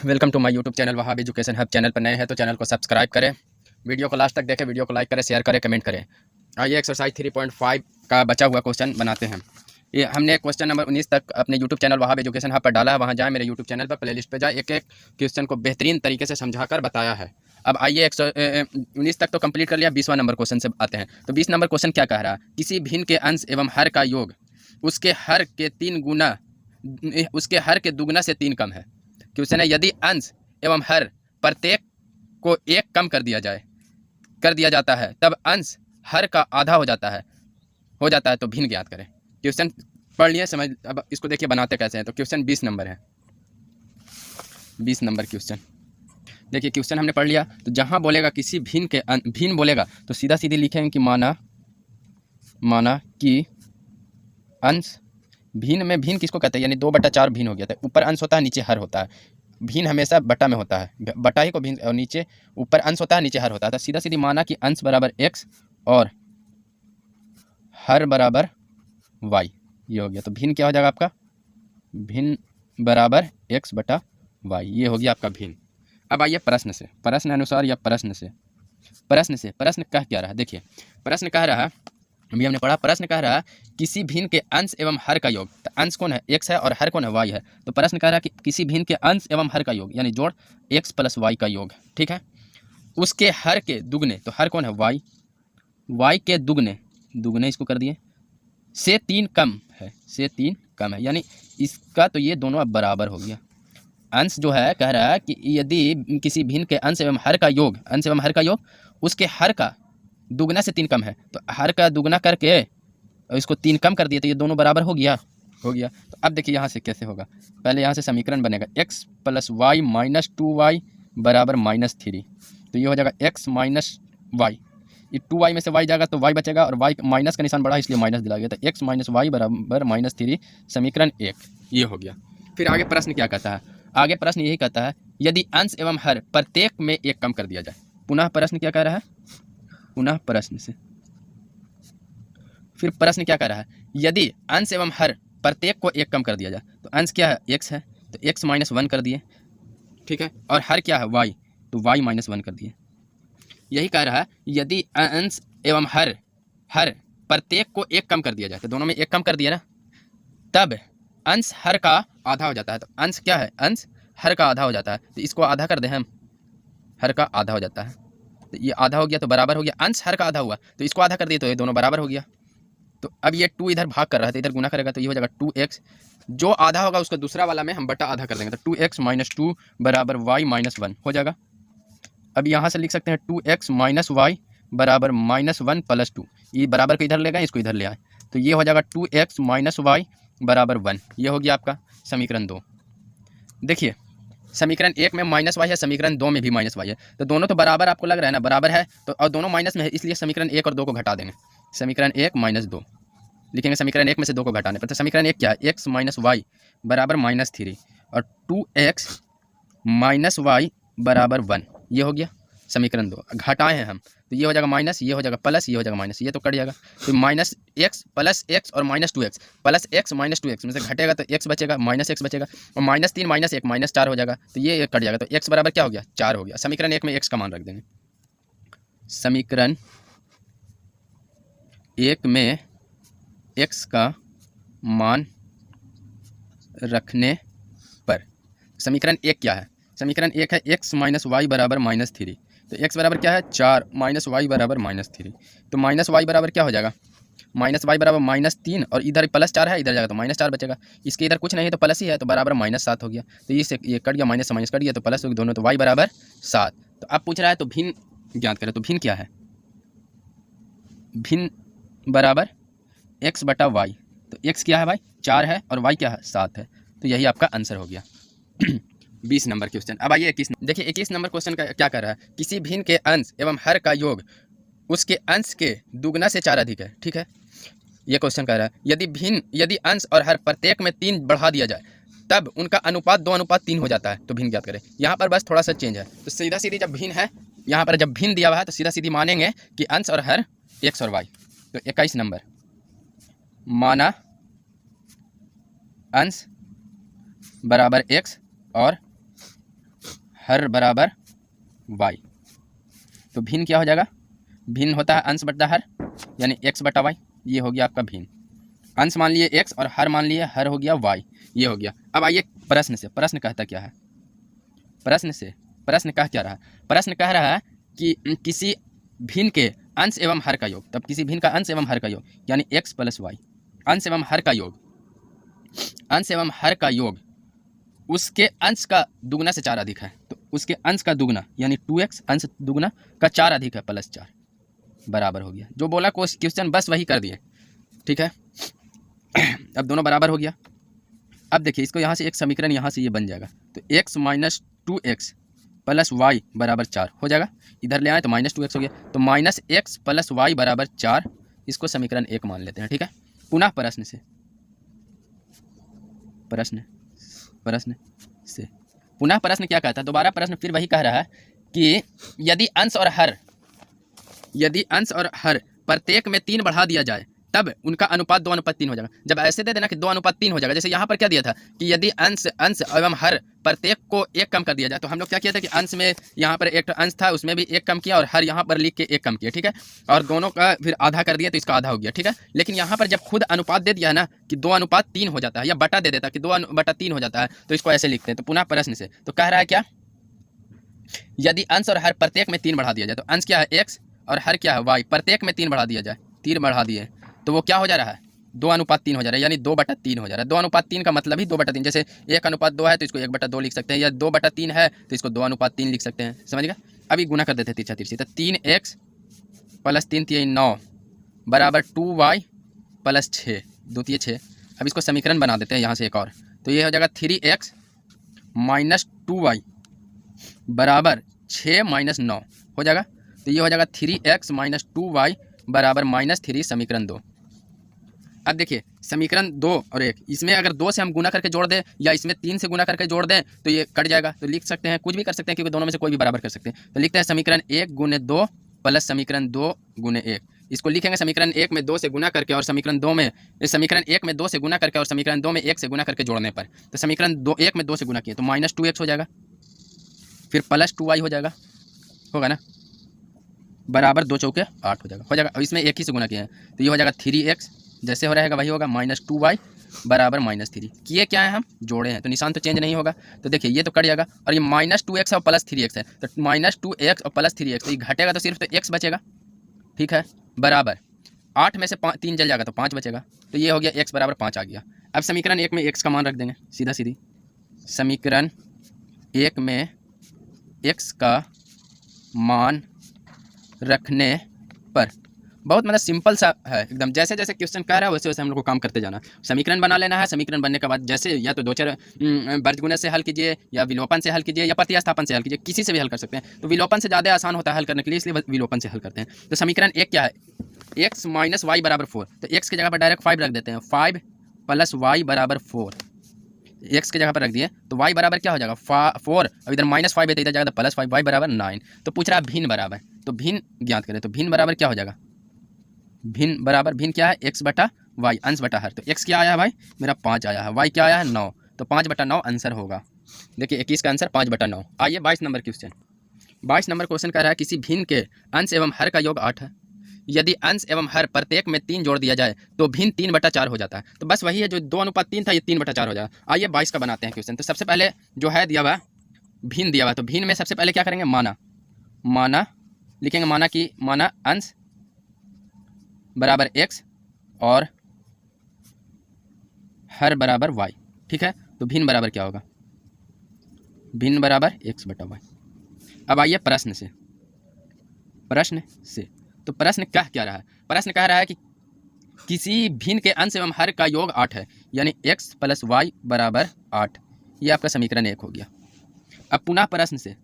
Welcome to my YouTube channel Wahab education hub. Channel पर नए हैं तो चैनल को सब्सक्राइब करें, वीडियो को लास्ट तक देखें, वीडियो को लाइक करें, शेयर करें, कमेंट करें। आइए एक्सरसाइज 3.5 का बचा हुआ क्वेश्चन बनाते हैं। ये हमने क्वेश्चन नंबर 19 तक अपने YouTube channel Wahab education hub पर डाला है। वहाँ जाए, मेरे यूट्यूब चैनल पर प्लेलिस्ट पर जाए, एक एक क्वेश्चन को बेहतरीन तरीके से समझाकर बताया है। अब आइए 19 तक तो कंप्लीट कर लिया, 20वां नंबर क्वेश्चन से आते हैं। तो 20 नंबर क्वेश्चन क्या कह रहा है? किसी भिन्न के अंश एवं हर का योग उसके हर के 3 गुना, उसके हर के दुगना से 3 कम है। क्वेश्चन है, यदि अंश एवं हर प्रत्येक को 1 कम कर दिया जाता है तब अंश हर का आधा हो जाता है तो भिन्न ज्ञात करें। क्वेश्चन पढ़ लिए, समझ। अब इसको देखिए बनाते कैसे हैं। तो क्वेश्चन 20 नंबर है, 20 नंबर क्वेश्चन। देखिए क्वेश्चन हमने पढ़ लिया। तो जहाँ बोलेगा किसी भिन्न के भिन्न बोलेगा तो सीधा सीधी लिखेंगे कि माना कि अंश, भिन्न में भिन्न किसको कहते हैं? यानी 2/4 भिन्न हो गया था। ऊपर अंश होता है, नीचे हर होता है। भिन्न हमेशा बटा में होता है, बटा ही को भिन्न, और नीचे ऊपर अंश होता है, नीचे हर होता है। तो सीधा सीधी माना कि अंश बराबर x और हर बराबर y, ये हो गया। तो भिन्न क्या हो जाएगा आपका? भिन्न बराबर x/y, ये हो गया आपका भिन्न। अब आइए प्रश्न से, प्रश्न अनुसार या प्रश्न कह क्या रहा है? देखिए प्रश्न कह रहा है, अभी हमने पढ़ा, प्रश्न कह रहा है किसी भिन्न के अंश एवं हर का योग। तो अंश कौन है? x है, और हर कौन है? y है। तो प्रश्न कह रहा है कि किसी भिन्न के अंश एवं हर का योग, यानी जोड़ x + y का योग, ठीक है, उसके हर के दुगने, तो हर कौन है? y के दुगने इसको कर दिए, से 3 कम है, से 3 कम है, यानी इसका तो ये दोनों अब बराबर हो गया। अंश जो है कह रहा है कि यदि किसी भिन्न के अंश एवं हर का योग, उसके हर का दुगना से 3 कम है, तो हर का दुगना करके और इसको 3 कम कर दिए, तो ये दोनों बराबर हो गया। तो अब देखिए यहाँ से कैसे होगा। पहले यहाँ से समीकरण बनेगा x + y - 2y बराबर -3। तो ये हो जाएगा x - y, ये 2y में से y जाएगा तो y बचेगा, और y माइनस का निशान बढ़ा इसलिए माइनस दिला गया। तो x - y बराबर -3, समीकरण 1, ये हो गया। फिर आगे प्रश्न क्या कहता है? आगे प्रश्न यही कहता है, यदि अंश एवं हर प्रत्येक में 1 कम कर दिया जाए। पुनः प्रश्न क्या कह रहा है? पुनः प्रश्न से फिर प्रश्न क्या कह रहा है? यदि अंश एवं हर प्रत्येक को 1 कम कर दिया जाए। तो अंश क्या है? x है, तो x - 1 कर दिए, ठीक है, और हर क्या है? y, तो y - 1 कर दिए। यही कह रहा है, यदि अंश एवं हर प्रत्येक को 1 कम कर दिया जाए, तो दोनों में 1 कम कर दिया ना, तब अंश हर का आधा हो जाता है। तो अंश क्या है? अंश हर का आधा हो जाता है। तो इसको आधा कर दें हम, हर का आधा हो जाता है, तो ये आधा हो गया, तो बराबर हो गया। अंश हर का आधा हुआ, तो इसको आधा कर दिए, तो ये दोनों बराबर हो गया। तो अब ये 2 इधर भाग कर रहा है, तो इधर गुना करेगा, तो ये हो जाएगा 2x। जो आधा होगा उसको दूसरा वाला में हम बटा आधा कर देंगे, तो 2x - 2 बराबर y - 1 हो जाएगा। अब यहाँ से लिख सकते हैं 2x - y बराबर -1 + 2, ये बराबर को इधर ले गए, इसको इधर ले आए, तो ये हो जाएगा 2x - y बराबर 1, ये हो गया आपका समीकरण 2। देखिए समीकरण 1 में -y है, समीकरण 2 में भी -y है, तो दोनों तो बराबर आपको लग रहा है ना, बराबर है तो, और दोनों माइनस में है, इसलिए समीकरण 1 और 2 को घटा देंगे। समीकरण 1 - 2 लिखेंगे, समीकरण 1 में से 2 को घटाने पर। तो समीकरण 1 क्या है? x - y बराबर -3 और 2x - y बराबर 1, ये हो गया समीकरण 2। घटाए हैं हम, तो ये हो जाएगा माइनस, ये हो जाएगा प्लस, ये हो जाएगा माइनस, ये तो कट जाएगा। तो -x + x और -2x प्लस x - 2x में से घटेगा तो x बचेगा, -x बचेगा, और -3 - 1 -4 हो जाएगा, तो ये कट जाएगा। तो x बराबर क्या हो गया? 4 हो गया। समीकरण 1 में x का मान रख देंगे। समीकरण 1 में x का मान रखने पर समीकरण 1 क्या है? समीकरण 1 है x - y बराबर -3। तो x बराबर क्या है? 4, -y बराबर -3। तो -y बराबर क्या हो जाएगा? -y बराबर -3, और इधर +4 है, इधर जाएगा तो -4 बचेगा। इसके इधर कुछ नहीं है तो प्लस ही है, तो बराबर -7 हो गया। तो ये कट गया, माइनस से माइनस कट गया, तो प्लस हो गया दोनों, तो y बराबर 7। तो अब पूछ रहा है तो भिन्न ज्ञात करें। तो भिन्न क्या है? भिन्न बराबर x/y। तो x क्या है भाई? 4 है, और y क्या है? 7 है। तो यही आपका आंसर हो गया। 20 नंबर क्वेश्चन। अब आइए 21। देखिए 21 नंबर क्वेश्चन का क्या कर रहा है? किसी भिन्न के अंश एवं हर का योग उसके अंश के दुगना से 4 अधिक है, ठीक है, ये क्वेश्चन कह रहा है। यदि अंश और हर प्रत्येक में 3 बढ़ा दिया जाए तब उनका अनुपात 2:3 हो जाता है, तो भिन्न ज्ञात करें। यहाँ पर बस थोड़ा सा चेंज है, तो सीधा सीधी जब भिन्न है, यहाँ पर जब भिन्न दिया हुआ है तो सीधा सीधी मानेंगे कि अंश और हर x और y। तो 21 नंबर, माना अंश बराबर x और हर बराबर वाई। तो भिन्न क्या हो जाएगा, भिन्न होता है अंश बटा हर, यानी x बटा वाई, ये हो गया आपका भिन्न। अंश मान लिए x और हर मान लिए हर हो गया y, ये हो गया। अब आइए प्रश्न से, प्रश्न कहता क्या है, प्रश्न कह क्या रहा है, प्रश्न कह रहा है कि किसी भिन्न के अंश एवं हर का योग, तब किसी भिन्न का अंश एवं हर का योग यानी x प्लस वाई, अंश एवं हर का योग, अंश एवं हर का योग उसके अंश का दुगना से 4 अधिक है, तो उसके अंश का दुगना यानी 2x अंश दुगना का 4 अधिक है प्लस 4 बराबर हो गया। जो बोला क्वेश्चन बस वही कर दिए, ठीक है। अब दोनों बराबर हो गया। अब देखिए इसको यहाँ से एक समीकरण यहाँ से ये बन जाएगा, तो x minus 2x plus Y बराबर 4 हो जाएगा। इधर ले आए तो माइनस 2x हो गया, तो माइनस x प्लस वाई बराबर 4, इसको समीकरण 1 मान लेते हैं, ठीक है। पुनः प्रश्न से, प्रश्न से पुनः प्रश्न क्या कहता है, दोबारा प्रश्न फिर वही कह रहा है कि यदि अंश और हर प्रत्येक में 3 बढ़ा दिया जाए तब उनका अनुपात 2:3 हो जाएगा। जब ऐसे दे देना कि 2:3 हो जाएगा, जैसे यहाँ पर क्या दिया था कि यदि अंश एवं हर प्रत्येक को 1 कम कर दिया जाए, तो हम लोग क्या किया था कि अंश में यहाँ पर एक अंश था उसमें भी 1 कम किया और हर यहाँ पर लिख के 1 कम किया, ठीक है, और दोनों का फिर आधा कर दिया तो इसका आधा हो गया, ठीक है। लेकिन यहाँ पर जब खुद अनुपात दे दिया है ना कि 2:3 हो जाता है, या बटा दे देता कि 2:3 हो जाता है, तो इसको ऐसे लिखते हैं। तो पुनः प्रश्न से तो कह रहा है क्या, यदि अंश और हर प्रत्येक में 3 बढ़ा दिया जाए, तो अंश क्या है x और हर क्या है y, प्रत्येक में 3 बढ़ा दिया जाए, 3 बढ़ा दिए तो वो क्या हो जा रहा है, 2:3 हो जा रहा है, यानी 2/3 हो जा रहा है। 2:3 का मतलब ही 2/3, जैसे 1:2 है तो इसको 1/2 लिख सकते हैं, या 2/3 है तो इसको 2:3 लिख सकते हैं, समझ गए। अभी गुना कर देते हैं तिरछा तिरछी, तो 3x प्लस 3 3 9 बराबर 2y प्लस 6 2 3 6। अब इसको समीकरण बना देते हैं यहाँ से एक और, तो ये हो जाएगा 3x माइनस 2y बराबर 6 माइनस 9 हो जाएगा। तो ये हो जाएगा 3x माइनस 2y बराबर -3, समीकरण 2। अब देखिए समीकरण 2 और 1, इसमें अगर 2 से हम गुना करके जोड़ दें या इसमें 3 से गुना करके जोड़ दें तो ये कट जाएगा, तो लिख सकते हैं कुछ भी कर सकते हैं क्योंकि दोनों में से कोई भी बराबर कर सकते हैं। तो लिखते हैं समीकरण 1 गुने 2 प्लस समीकरण 2 गुने 1। इसको लिखेंगे समीकरण 1 में 2 से गुना करके और समीकरण 2 में, समीकरण 1 में 2 से गुना करके और समीकरण 2 में 1 से गुना करके जोड़ने पर, तो समीकरण 1 में 2 से गुना किए तो -2x हो जाएगा, फिर प्लस 2y हो जाएगा, होगा ना, बराबर 2 चौके 8 हो जाएगा। और इसमें 1 ही से गुना किया है तो ये हो जाएगा 3x, जैसे हो रहेगा वही होगा, -2y बराबर -3। किए क्या है हम, जोड़े हैं, तो निशान तो चेंज नहीं होगा। तो देखिए ये तो कट जाएगा और ये -2x और प्लस 3x है, तो -2x और प्लस 3x, तो ये घटेगा तो सिर्फ तो x बचेगा, ठीक है, बराबर 8 में से 3 जल जाएगा तो 5 बचेगा, तो ये हो गया x बराबर 5 आ गया। अब समीकरण 1 में x का मान रख देंगे, सीधा सीधी समीकरण 1 में x का मान रखने पर, बहुत मतलब सिंपल सा है एकदम, जैसे जैसे क्वेश्चन कह रहा है वैसे वैसे हम लोग को काम करते जाना। समीकरण बना लेना है, समीकरण बनने के बाद जैसे या तो 2-4 वर्गगुणन से हल कीजिए, या विलोपन से हल कीजिए, या प्रतिस्थापन से हल कीजिए, किसी से भी हल कर सकते हैं। तो विलोपन से ज़्यादा आसान होता है हल करने के लिए, इसलिए विलोपन से हल करते हैं। तो समीकरण 1 क्या है, x माइनस वाई बराबर 4, तो x की जगह पर डायरेक्ट 5 रख देते हैं, 5 प्लस वाई बराबर 4, x की जगह पर रख दिए तो y बराबर क्या हो जाएगा 4, अब इधर -5 है तो इधर जाएगा प्लस 5, y बराबर 9। तो पूछ रहा है भिन्न बराबर, तो भिन्न ज्ञात करें, तो भिन्न बराबर क्या हो जाएगा, भिन्न बराबर, भिन्न क्या है x बटा y, अंश बटा हर, तो x क्या आया है भाई मेरा 5 आया है, y क्या आया है 9, तो 5/9 आंसर होगा। देखिए 21 का आंसर 5/9। आइए 22 नंबर क्वेश्चन, 22 नंबर क्वेश्चन कह रहा है किसी भिन्न के अंश एवं हर का योग 8 है, यदि अंश एवं हर प्रत्येक में 3 जोड़ दिया जाए तो भिन्न 3/4 हो जाता है। तो बस वही है जो 2:3 था, ये 3/4 हो जाएगा। आइए 22 का बनाते हैं क्वेश्चन। तो सबसे पहले जो है दिया हुआ भिन्न दिया हुआ, तो भिन्न में सबसे पहले क्या करेंगे, माना लिखेंगे, माना अंश बराबर x और हर बराबर y, ठीक है। तो भिन्न बराबर क्या होगा, भिन्न बराबर x/y। अब आइए प्रश्न से, तो प्रश्न कह क्या रहा है, प्रश्न कह रहा है कि किसी भिन्न के अंश एवं हर का योग 8 है, यानी x प्लस वाई बराबर 8, ये आपका समीकरण 1 हो गया। अब पुनः प्रश्न से,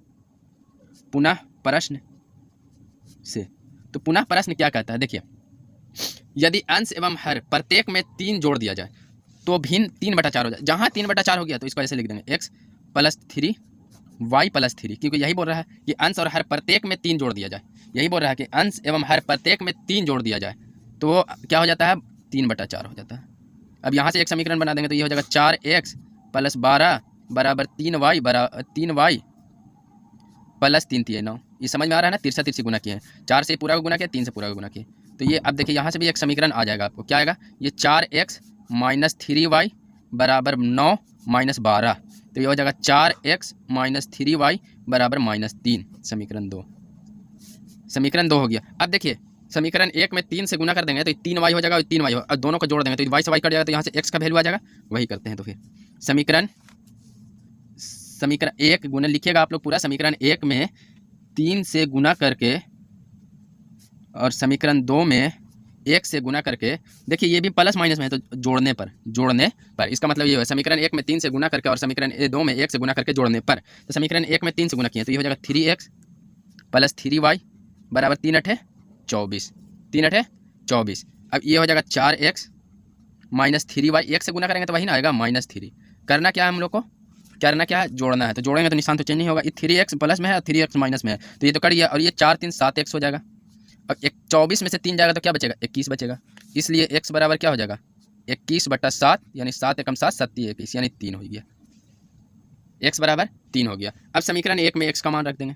तो पुनः प्रश्न क्या कहता है, देखिए यदि अंश एवं हर प्रत्येक में 3 जोड़ दिया जाए तो भिन्न 3/4 हो जाए। जहाँ 3/4 हो गया तो इसको ऐसे लिख देंगे x प्लस 3 y प्लस 3, क्योंकि यही बोल रहा है कि अंश और हर प्रत्येक में 3 जोड़ दिया जाए, यही बोल रहा है कि अंश एवं हर प्रत्येक में 3 जोड़ दिया जाए तो क्या हो जाता है, 3/4 हो जाता है। अब यहाँ से एक समीकरण बना देंगे तो ये हो जाएगा 4x प्लस 12 बराबर 3y प्लस 3 3 9। ये समझ में आ रहा है ना, तिरछा तिरछी गुना किए हैं, 4 से पूरा गुना किया, 3 से पूरा गुना किए। तो ये अब देखिए यहाँ से भी एक समीकरण आ जाएगा आपको, क्या आएगा, ये 4x माइनस 3y बराबर 9 माइनस 12। तो ये हो जाएगा 4x माइनस 3y बराबर -3, समीकरण 2। समीकरण 2 हो गया। अब देखिए समीकरण 1 में 3 से गुना कर देंगे तो 3y हो जाएगा और 3y हो, और दोनों को जोड़ देंगे तो y से y कट जाएगा, तो यहाँ से x का वैल्यू आ जाएगा। वही करते हैं, तो फिर समीकरण 1 गुना लिखिएगा आप लोग पूरा। समीकरण 1 में 3 से गुना करके और समीकरण 2 में 1 से गुना करके, देखिए ये भी प्लस माइनस में है तो जोड़ने पर इसका मतलब ये है, समीकरण 1 में 3 से गुना करके और समीकरण 2 में 1 से गुना करके जोड़ने पर। तो समीकरण 1 में 3 से गुना किए तो ये हो जाएगा 3x प्लस 3y बराबर 3 8 24, 3 8 24। अब ये हो जाएगा 4x माइनस 3y, 1 से गुना करेंगे तो वही ना आएगा -3। करना क्या है हम लोग को, करना क्या है, जोड़ना है। तो जोड़ेंगे तो निशान तो चेंज नहीं होगा, ये 3x प्लस में है और 3x माइनस में है तो ये तो कट गया, और ये 4 3 7x हो जाएगा। और 24 में से 3 जाएगा तो क्या बचेगा, 21 बचेगा। इसलिए x बराबर क्या हो जाएगा, 21/7 यानी 7 एकम 7 7 21 यानी 3 हो गया, x बराबर 3 हो गया। अब समीकरण 1 में x का मान रख देंगे।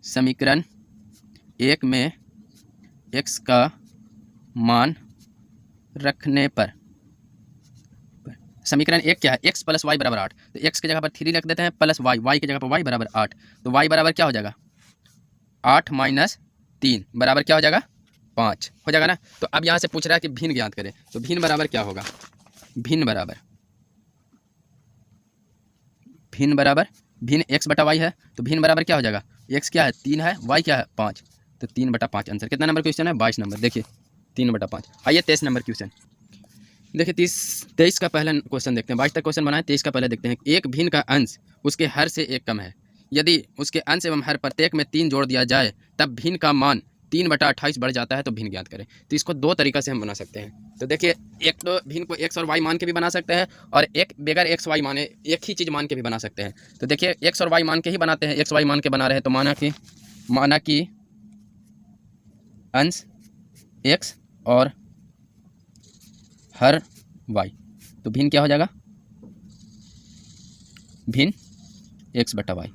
समीकरण 1 में x का मान रखने पर, समीकरण 1 क्या है, x प्लस वाई बराबर 8, तो x की जगह पर 3 रख देते हैं प्लस y की जगह पर y बराबर 8, तो y बराबर क्या हो जाएगा, 8 माइनस 3 बराबर क्या हो जाएगा, 5 हो जाएगा ना। तो अब यहाँ से पूछ रहा है कि भिन्न ज्ञात करें, तो भिन्न बराबर क्या होगा, भिन्न बराबर भिन्न x बटा y है, तो भिन्न बराबर क्या हो जाएगा, x क्या है 3 है, y क्या है 5, तो 3/5 आंसर। कितना नंबर क्वेश्चन है, 22 नंबर। देखिए 3/5। आइए 23 नंबर क्वेश्चन। देखिए 23 का पहला क्वेश्चन देखते हैं। 22 तक क्वेश्चन बनाए, 23 का पहले देखते हैं। एक भिन्न का अंश उसके हर से 1 कम है, यदि उसके अंश एवं हर प्रत्येक में 3 जोड़ दिया जाए तब भिन्न का मान 3/28 बढ़ जाता है, तो भिन्न ज्ञात करें। तो इसको दो तरीका से हम बना सकते हैं। तो देखिए एक तो भिन्न को x और y मान के भी बना सकते हैं, और एक बगैर x y माने एक ही चीज़ मान के भी बना सकते हैं। तो देखिए x और y मान के ही बनाते हैं। x y मान के बना रहे हैं तो माना कि अंश x और हर y, तो भिन्न क्या हो जाएगा, भिन्न x बटा y।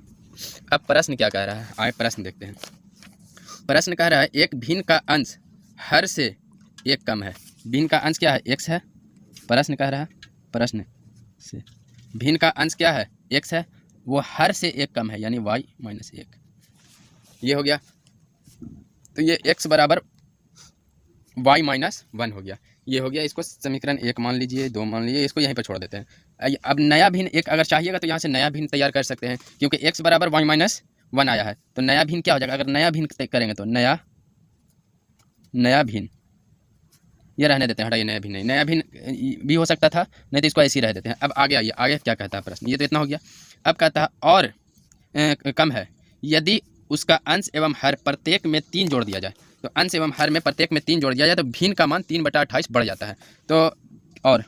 अब प्रश्न क्या कह रहा है, आए प्रश्न देखते हैं। प्रश्न कह रहा है एक भिन्न का अंश हर से 1 कम है। भिन्न का अंश क्या है, x है। प्रश्न कह रहा है, प्रश्न से भिन्न का अंश क्या है, x है, वो हर से 1 कम है यानी y माइनस 1। ये हो गया, तो ये x बराबर y माइनस 1 हो गया। ये हो गया, इसको समीकरण 1 मान लीजिए, 2 मान लीजिए, इसको यहीं पर छोड़ देते हैं। अब नया भिन्न एक अगर चाहिएगा तो यहाँ से नया भिन्न तैयार कर सकते हैं, क्योंकि x बराबर y माइनस 1 आया है, तो नया भिन्न क्या हो जाएगा। अगर नया भिन्न करेंगे तो नया भिन्न ये रहने देते हैं, हटाइए, नया भिन्न नहीं, नया भिन्न भी हो सकता था, नहीं तो इसको ऐसे ही रह देते हैं। अब आगे आइए, आगे क्या कहता है प्रश्न, ये तो इतना हो गया। अब कहता है और कम है यदि उसका अंश एवं हर प्रत्येक में 3 जोड़ दिया जाए, तो अंश एवं हर में प्रत्येक में 3 जोड़ दिया जाए तो भिन्न का मान 3/28 बढ़ जाता है। तो और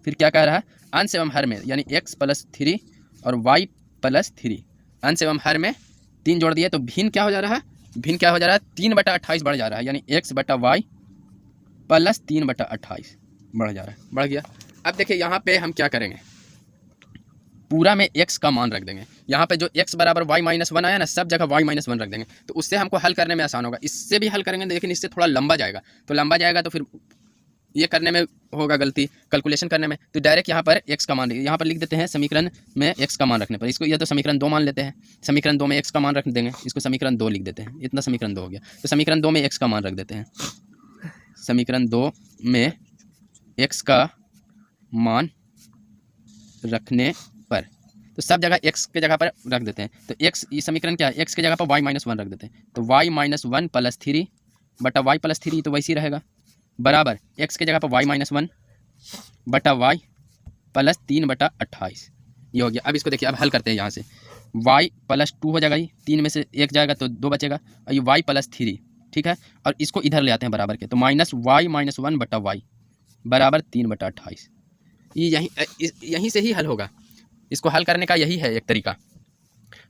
फिर क्या कह रहा है, अंश एवं हर में यानी x प्लस 3 और y प्लस 3, अंश एवं हर में 3 जोड़ दिए तो भिन्न क्या हो जा रहा है, भिन्न क्या हो जा रहा है, 3/28 बढ़ जा रहा है, यानी x बटा y प्लस 3/28 बढ़ जा रहा है, बढ़ गया। अब देखिए यहाँ पे हम क्या करेंगे, पूरा में x का मान रख देंगे। यहाँ पे जो x बराबर y माइनस 1 आया ना, सब जगह y माइनस 1 रख देंगे, तो उससे हमको हल करने में आसान होगा। इससे भी हल करेंगे लेकिन इससे थोड़ा लंबा जाएगा, तो लंबा जाएगा तो फिर ये करने में होगा गलती, कैलकुलेशन करने में। तो डायरेक्ट यहाँ पर x का मान यहाँ पर लिख देते हैं, समीकरण में x का मान रखने पर। इसको या तो समीकरण 2 मान लेते हैं, समीकरण 2 में x का मान रख देंगे, इसको समीकरण 2 लिख देते हैं। इतना समीकरण 2 हो गया, तो समीकरण 2 में x का मान रख देते हैं। समीकरण 2 में x का मान रखने पर, तो सब जगह x के जगह पर रख देते हैं। तो x, ये समीकरण क्या है, x की जगह पर y माइनस 1 रख देते हैं, तो y माइनस 1 प्लस 3 बटा y प्लस 3, तो वैसे ही रहेगा, बराबर x की जगह पर y माइनस 1 बटा y प्लस 3/28। ये हो गया। अब इसको देखिए, अब हल करते हैं। यहाँ से y प्लस 2 हो जाएगा, ये 3 में से 1 जाएगा तो 2 बचेगा, और ये y प्लस 3, ठीक है, और इसको इधर ले आते हैं बराबर के, तो माइनस y माइनस 1 बटा y बराबर 3/28। ये यहीं से ही हल होगा। इसको हल करने का यही है एक तरीका।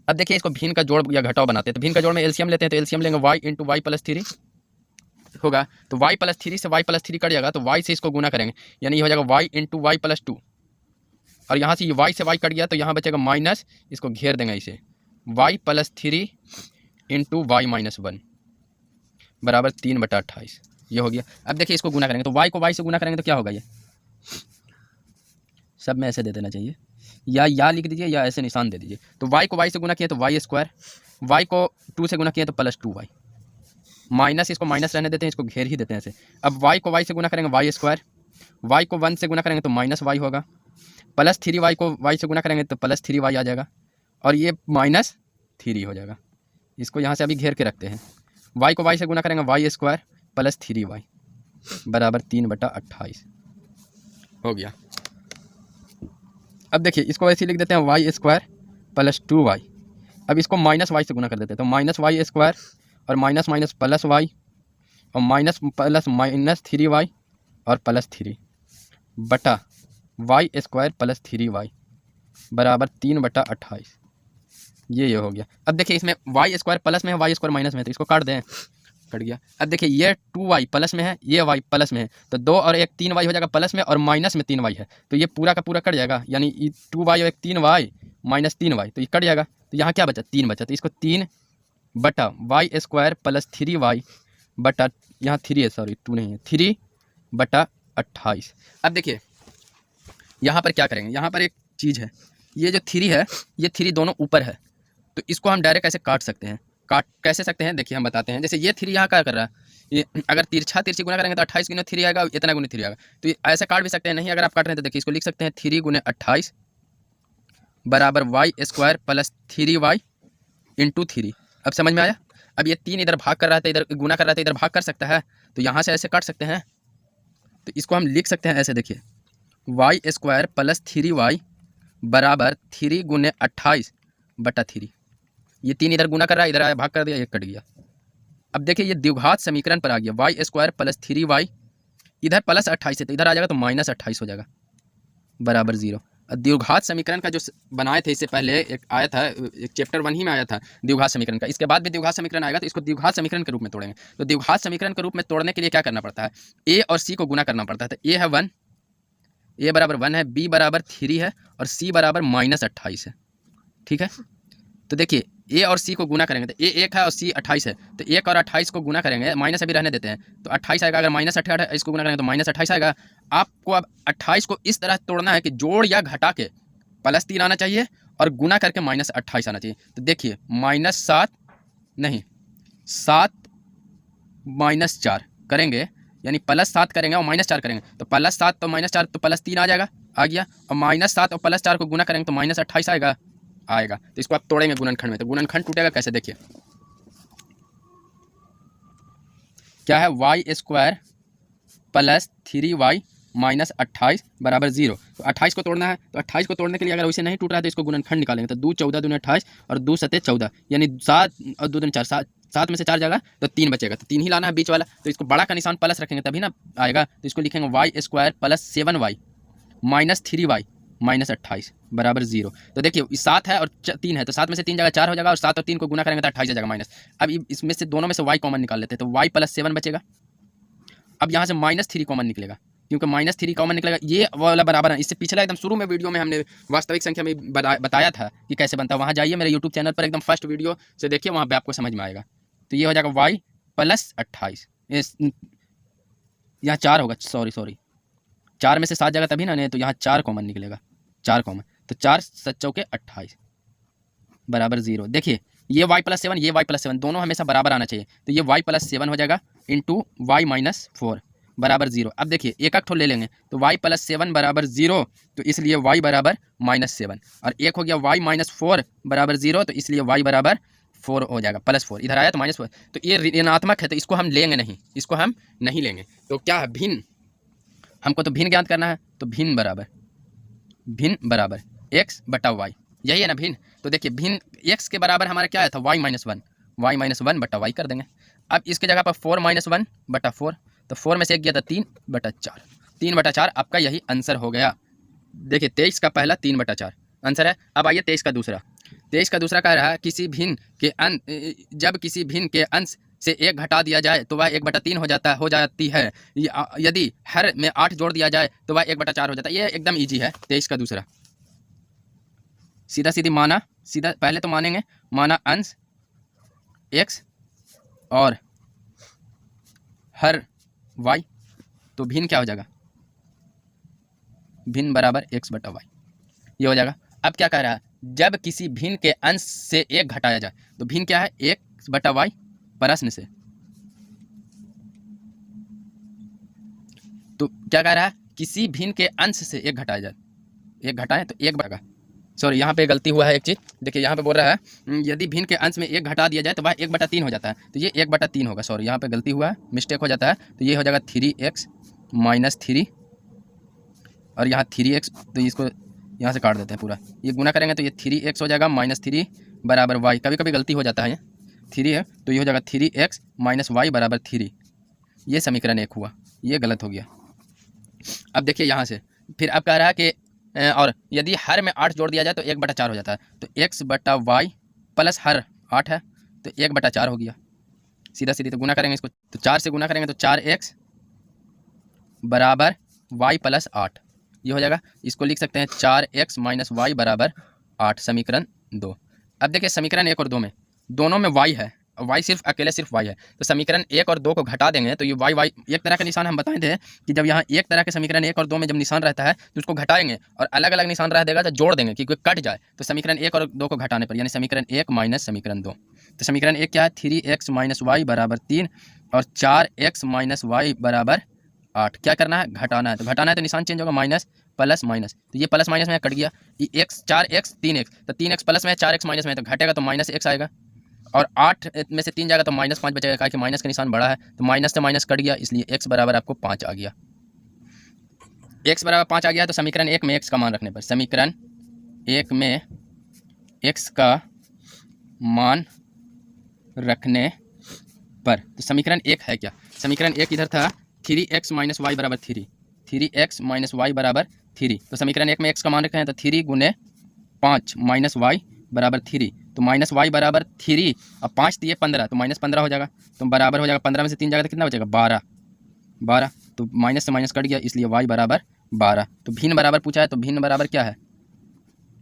अब देखिए इसको भिन्न का जोड़ या घटाव बनाते हैं, तो भिन्न का जोड़ में एलसीएम लेते हैं, तो एलसीएम लेंगे y इंटू वाई प्लस 3 होगा, तो y प्लस 3 से y प्लस 3 कट जाएगा, तो y से इसको गुना करेंगे, यानी ये हो जाएगा y इंटू वाई प्लस 2, और यहाँ से ये y से y कट गया तो यहाँ बचेगा माइनस, इसको घेर देंगे इसे, Y plus 3 into Y minus 1 बराबर 3/28। ये हो गया। अब देखिए इसको गुना करेंगे तो वाई को वाई से गुना करेंगे तो क्या होगा, ये सब में ऐसे दे देना चाहिए, या लिख दीजिए या ऐसे निशान दे दीजिए। तो वाई को वाई से गुना किया तो वाई स्क्वायर, वाई को 2 से गुना किया तो प्लस 2y, माइनस इसको माइनस रहने देते हैं, इसको घेर ही देते हैं ऐसे। अब वाई को वाई से गुना करेंगे वाई स्क्वायर, वाई को 1 से गुना करेंगे तो माइनस वाई होगा, प्लस 3y को वाई से गुना करेंगे तो प्लस 3y आ जाएगा, और ये माइनस 3 हो जाएगा। इसको यहाँ से अभी घेर के रखते हैं। वाई को वाई से गुना करेंगे वाई स्क्वायर प्लस 3y बराबर 3/28 हो गया। अब देखिए इसको ऐसे लिख देते हैं वाई स्क्वायर प्लस 2y। अब इसको माइनस वाई से गुना कर देते हैं तो माइनस वाई स्क्वायर और माइनस माइनस प्लस वाई और माइनस प्लस माइनस 3y और प्लस 3 बटा वाई स्क्वायर प्लस 3y बराबर 3/28। ये हो गया। अब देखिए इसमें वाई स्क्वायर प्लस में है, वाई स्क्वायर माइनस में है, तो इसको काट दें, कट गया। अब देखिए ये 2y प्लस में है, ये y प्लस में है, तो 2 और 1 3y हो जाएगा प्लस में, और माइनस में 3y है, तो ये पूरा का पूरा कट जाएगा, यानी 2y और 1 3y माइनस 3y, तो ये कट जाएगा। तो यहाँ क्या बचा, 3 बचा, तो इसको 3 बटा वाई स्क्वायर प्लस 3y बटा, यहाँ 3 है, सॉरी 2 नहीं है, 3/28। अब देखिए यहाँ पर क्या करेंगे, यहाँ पर एक चीज़ है, ये जो 3 है, ये 3 दोनों ऊपर है, तो इसको हम डायरेक्ट ऐसे काट सकते हैं। काट कैसे सकते हैं, देखिए हम बताते हैं। जैसे ये 3 यहाँ क्या कर रहा है, ये अगर तिरछा तिरछी गुना करेंगे तो 28 गुना 3 आएगा, इतना गुना 3 आएगा, तो ये ऐसे काट भी सकते हैं। नहीं अगर आप काट रहे हैं तो देखिए इसको लिख सकते हैं 3 गुने 28 बराबर Y square plus 3y into 3। अब समझ में आया। अब ये 3 इधर भाग कर रहा था, इधर गुना कर रहा था, इधर भाग कर सकता है, तो यहाँ से ऐसे काट सकते हैं। तो इसको हम लिख सकते हैं ऐसे, देखिए वाई स्क्वायर प्लस 3y बराबर 3 गुने 28 बटा 3। ये 3 इधर गुना कर रहा है, इधर आया भाग कर दिया, ये कट गया। अब देखिए ये द्विघात समीकरण पर आ गया, वाई स्क्वायर प्लस 3y, इधर प्लस 28 है तो इधर आ जाएगा तो माइनस 28 हो जाएगा बराबर 0। द्विघात समीकरण का जो बनाए थे इससे पहले एक आया था, एक चैप्टर 1 ही में आया था द्विघात समीकरण का। इसके बाद भी द्विघात समीकरण आएगा तो इसको द्विघात समीकरण के रूप में तोड़ेंगे। तो द्विघात समीकरण के रूप में तोड़ने के लिए क्या करना पड़ता है, ए और सी को गुना करना पड़ता है। तो ए है 1, ए बराबर 1 है, बी बराबर 3 है और सी बराबर माइनस 28 है। ठीक है, तो देखिए ए और सी को गुना करेंगे तो ए 1 है और सी 28 है, तो 1 और 28 को गुना करेंगे, माइनस अभी रहने देते हैं, तो 28 आएगा। अगर माइनस 28 को गुना करेंगे तो माइनस 28 आएगा। आपको अब 28 को इस तरह तोड़ना है कि जोड़ या घटा के प्लस 3 आना चाहिए और गुना करके माइनस 28 आना चाहिए। तो देखिए -7 नहीं 7 -4 करेंगे, यानी +7 करेंगे और -4 करेंगे, तो +7 तो -4 तो +3 आ जाएगा, आ गया। और -7 और +4 को गुना करेंगे तो -28 आएगा। तो इसको आप तोड़ेंगे गुणनखंड में, तो गुणनखंड टूटेगा कैसे, देखिए क्या है, Y square plus 3y minus 28 बराबर 0। तो 28 को तोड़ना है, तो 28 को तोड़ने के लिए अगर वैसे नहीं टूट रहा है तो इसको गुणनखंड निकालेंगे। तो 2 14 दूनी 28 और 2 7 14, यानी 7 और 2 दूनी 4, 7 में से 4 जाएगा तो 3 बचेगा, तो 3 ही लाना है बीच वाला। तो इसको बड़ा का निशान प्लस रखेंगे तभी ना आएगा। तो इसको लिखेंगे Y square plus 7y minus 3y minus 28 बराबर 0। तो देखिए 7 है और 3 है, तो 7 में से 3 जाएगा 4 हो जाएगा, और 7 और 3 को गुना करेंगे तो 28 आ जाएगा माइनस। अब इसमें से दोनों में से y कॉमन निकाल लेते हैं, तो y प्लस 7 बचेगा। अब यहाँ से -3 कॉमन निकलेगा, क्योंकि -3 कॉमन निकलेगा, ये वाला बराबर है। इससे पिछला एकदम शुरू में वीडियो में हमने वास्तविक संख्या में बताया था कि कैसे बनता है, वहाँ जाइए मेरे यूट्यूब चैनल पर, एकदम फर्स्ट वीडियो से देखिए, वहाँ पे आपको समझ में आएगा। तो ये हो जाएगा y प्लस 28, यहाँ 4 होगा, सॉरी 4 में से 7 जाएगा तभी ना, नहीं तो यहाँ 4 कॉमन निकलेगा, 4 कॉमन, तो 4 7 चौके 28 बराबर 0। देखिए ये y प्लस 7, ये y प्लस 7 दोनों हमेशा बराबर आना चाहिए, तो ये y प्लस 7 हो जाएगा इंटू y माइनस 4 बराबर 0। अब देखिए एक ठो ले लेंगे, तो y प्लस 7 बराबर 0, तो इसलिए y बराबर -7, और एक हो गया y माइनस 4 बराबर 0, तो इसलिए y बराबर 4 हो जाएगा, +4 इधर आया तो -4, तो ये ऋणात्मक है तो इसको हम लेंगे नहीं, इसको हम नहीं लेंगे। तो क्या है, भिन्न, हमको तो भिन्न ज्ञात करना है, तो भिन्न बराबर x बटा y, यही है ना भिन्न। तो देखिए भिन्न x के बराबर हमारा क्या आया था, y माइनस 1 बटा y कर देंगे। अब इसके जगह पर 4 - 1 बटा 4, तो 4 में से 1 गया था 3/4, 3/4 आपका यही आंसर हो गया। देखिए 23 का पहला 3/4 आंसर है। अब आइए 23 का दूसरा, 23 का दूसरा कह रहा है किसी भिन्न के जब किसी भिन्न के अंश से 1 घटा दिया जाए तो वह 1/3 हो जाती है। यदि हर में 8 जोड़ दिया जाए तो वह 1/4 हो जाता है। ये एकदम ईजी है 23 का दूसरा, सीधा सीधी माना, सीधा पहले तो मानेंगे, माना अंश x और हर y, तो भिन्न क्या हो जाएगा, भिन्न बराबर x बटा y, ये हो जाएगा। अब क्या कह रहा है, जब किसी भिन्न के अंश से एक घटाया जाए, तो भिन्न क्या है, x बटा y प्रश्न से, तो क्या कह रहा है, किसी भिन्न के अंश से एक घटाया जाए, एक घटाएं तो एक बटा, सॉरी यहाँ पे गलती हुआ है एक चीज़, देखिए यहाँ पे बोल रहा है यदि भिन्न के अंश में एक घटा दिया जाए तो वह 1/3 हो जाता है, तो ये 1/3 होगा, सॉरी यहाँ पे गलती हुआ है, मिस्टेक हो जाता है, तो ये हो जाएगा 3x माइनस 3 और यहाँ 3x, तो इसको यहाँ से काट देते हैं पूरा, ये गुना करेंगे तो ये 3x हो जाएगा माइनस 3 बराबर y, कभी कभी गलती हो जाता है, ये 3 है तो ये हो जाएगा 3x माइनस y बराबर 3, ये समीकरण 1 हुआ, ये गलत हो गया। अब देखिए यहाँ से फिर अब कह रहा है कि और यदि हर में 8 जोड़ दिया जाए तो 1/4 हो जाता है, तो x बटा वाई प्लस हर 8 है तो 1/4 हो गया, सीधा सीधी तो गुना करेंगे इसको, तो 4 से गुना करेंगे तो 4x बराबर y प्लस 8, ये हो जाएगा। इसको लिख सकते हैं 4x माइनस वाई बराबर 8, समीकरण 2। अब देखिए समीकरण 1 और 2 में दोनों में y है, y सिर्फ अकेले सिर्फ y है, तो समीकरण 1 और 2 को घटा देंगे तो ये y एक तरह का निशान हम बताए थे कि जब यहाँ एक तरह के समीकरण 1 और 2 में जब निशान रहता है तो उसको घटाएंगे और अलग अलग निशान रह देगा तो जोड़ देंगे कि कोई कट जाए, तो समीकरण 1 और 2 को घटाने पर यानी समीकरण 1 माइनस समीकरण 2, तो समीकरण 1 क्या है, 3x माइनस वाई बराबर 3 और 4x माइनस वाई बराबर 8, क्या करना है, घटाना है, तो घटाना है तो निशान चेंज होगा, माइनस प्लस माइनस, तो ये प्लस माइनस में कट गया, ये x 4x 3x, तो 3x प्लस में 4x माइनस में, तो घटेगा तो माइनस x आएगा और 8 में से 3 जाएगा तो -5 बचेगा, कहा कि माइनस का निशान बड़ा है, तो माइनस से माइनस कट गया, इसलिए x बराबर आपको 5 आ गया, x बराबर 5 आ गया। तो समीकरण 1 में x का मान रखने पर, समीकरण 1 में x का मान रखने पर, तो समीकरण 1 है क्या, समीकरण 1 इधर था 3x माइनस वाई बराबर 3, 3x माइनस वाई बराबर 3, तो समीकरण 1 में x का मान रखे हैं तो 3 गुने 5 माइनस वाई बराबर 3, तो माइनस वाई बराबर 3 और 5 दिए 15, तो -15 हो जाएगा, तो बराबर हो जाएगा 15 में से 3 जाएगा तो कितना बचेगा 12, तो माइनस से माइनस कट गया, इसलिए y बराबर 12। तो भिन्न बराबर पूछा है, तो भिन्न बराबर क्या है,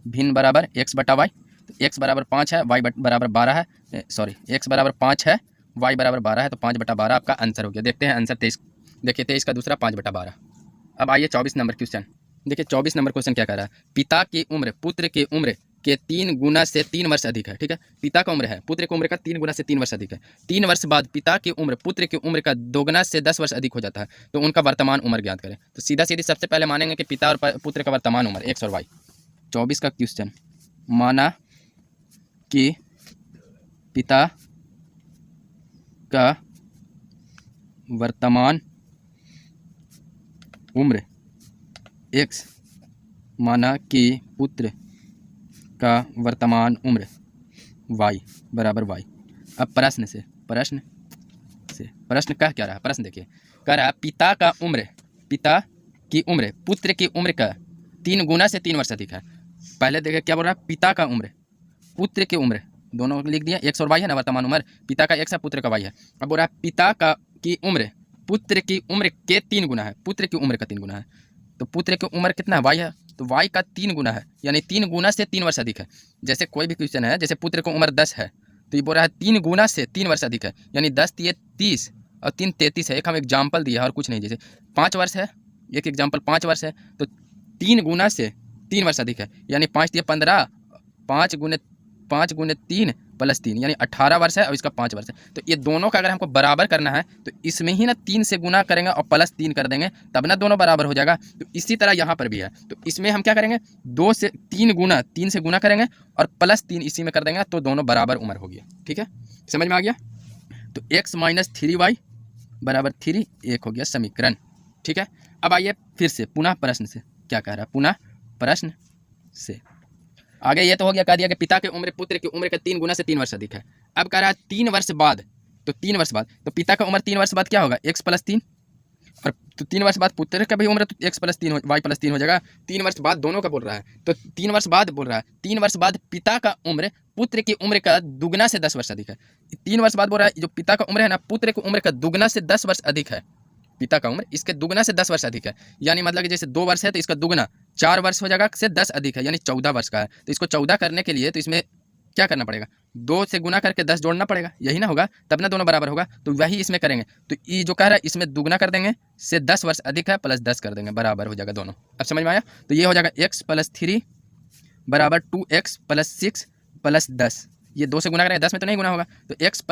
भिन्न बराबर x बटा वाई, तो x बराबर 5 है, y बराबर 12 है, सॉरी x बराबर 5 है, y बराबर 12 है, तो 5/12 आपका आंसर हो गया। देखते हैं आंसर 23, देखिए 23 का दूसरा 5/12। अब आइए 24 नंबर क्वेश्चन, देखिए 24 नंबर क्वेश्चन क्या कह रहा है, पिता की उम्र पुत्र की उम्र के 3 गुना से 3 वर्ष अधिक है, ठीक है, पिता का उम्र है पुत्र की उम्र का 3 गुना से 3 वर्ष अधिक है, 3 वर्ष बाद पिता की उम्र पुत्र की उम्र का 2 गुना से 10 वर्ष अधिक हो जाता है, तो उनका वर्तमान उम्र ज्ञात करें। तो सीधा सीधी सबसे पहले मानेंगे कि पिता और पुत्र का वर्तमान उम्र x और y। 24 का क्वेश्चन, माना कि पिता का वर्तमान उम्र x, माना कि पुत्र का वर्तमान उम्र y बराबर y। अब प्रश्न कह क्या रहा है, प्रश्न देखिए कह रहा है पिता की उम्र पुत्र की उम्र का 3 गुना से 3 वर्ष अधिक है। पहले देखिए क्या बोल रहा है, पिता का उम्र पुत्र की उम्र, दोनों लिख दिया, x और y है ना वर्तमान उम्र, पिता का x है पुत्र का y है। अब बोल रहा है पिता की उम्र पुत्र की उम्र के 3 गुना है, पुत्र की उम्र का 3 गुना है, तो पुत्र की उम्र कितना है, y है, तो y का 3 गुना है, यानी 3 गुना से 3 वर्ष अधिक है। जैसे कोई भी क्वेश्चन है, जैसे पुत्र की उम्र 10 है तो ये बोल रहा है 3 गुना से 3 वर्ष अधिक है, यानी 10 दिए 30 और 3 33 है, एक हम एग्जाम्पल दिया है और कुछ नहीं, जैसे 5 वर्ष है, एक एग्जाम्पल 5 वर्ष है तो 3 गुना से 3 वर्ष अधिक है, यानी 5 दिए 15, 5 गुने 3 प्लस 3 यानी 18 वर्ष है और इसका 5 वर्ष है। तो ये दोनों का अगर हमको बराबर करना है तो इसमें ही ना 3 से गुना करेंगे और प्लस 3 कर देंगे, तब ना दोनों बराबर हो जाएगा। तो इसी तरह यहाँ पर भी है, तो इसमें हम क्या करेंगे 2 से 3 गुना 3 से गुना करेंगे और प्लस 3 इसी में कर देंगे, तो दोनों बराबर उम्र हो गया। ठीक है, समझ में आ गया। तो x माइनस 3y बराबर 3 एक हो गया समीकरण। ठीक है, अब आइए फिर से पुनः प्रश्न से क्या कह रहा है, पुनः प्रश्न से आगे ये तो हो गया, कह दिया कि पिता की उम्र पुत्र की उम्र का 3 गुना से 3 वर्ष अधिक है। अब कह रहा है 3 वर्ष बाद, तो 3 वर्ष बाद तो पिता का उम्र 3 वर्ष बाद क्या होगा x प्लस 3, और तो 3 वर्ष बाद पुत्र का भी उम्र तो x प्लस 3 y प्लस 3 हो जाएगा। 3 वर्ष बाद दोनों का बोल रहा है, तो 3 वर्ष बाद बोल रहा है, 3 वर्ष बाद पिता का उम्र पुत्र की उम्र का दुगना से 10 वर्ष अधिक है। 3 वर्ष बाद बोल रहा है जो पिता का उम्र है ना पुत्र की उम्र का दुगना से 10 वर्ष अधिक है। पिता का उम्र इसके दुगना से 10 वर्ष अधिक है, यानी मतलब कि जैसे 2 वर्ष है तो इसका दुगना 4 वर्ष हो जाएगा, से 10 अधिक है यानी 14 वर्ष का है। तो इसको 14 करने के लिए तो इसमें क्या करना पड़ेगा, 2 से गुना करके 10 जोड़ना पड़ेगा, यही ना होगा, तब ना दोनों बराबर होगा। तो वही इसमें करेंगे। तो ये जो कह रहा है इसमें दुगना कर देंगे, से 10 वर्ष अधिक है प्लस 10 कर देंगे, बराबर हो जाएगा दोनों। अब समझ में आया। तो ये हो जाएगा x + 3 बराबर 2x + 6 + 10। ये 2 से गुना करेंगे, 10 में तो नहीं गुना होगा, तो x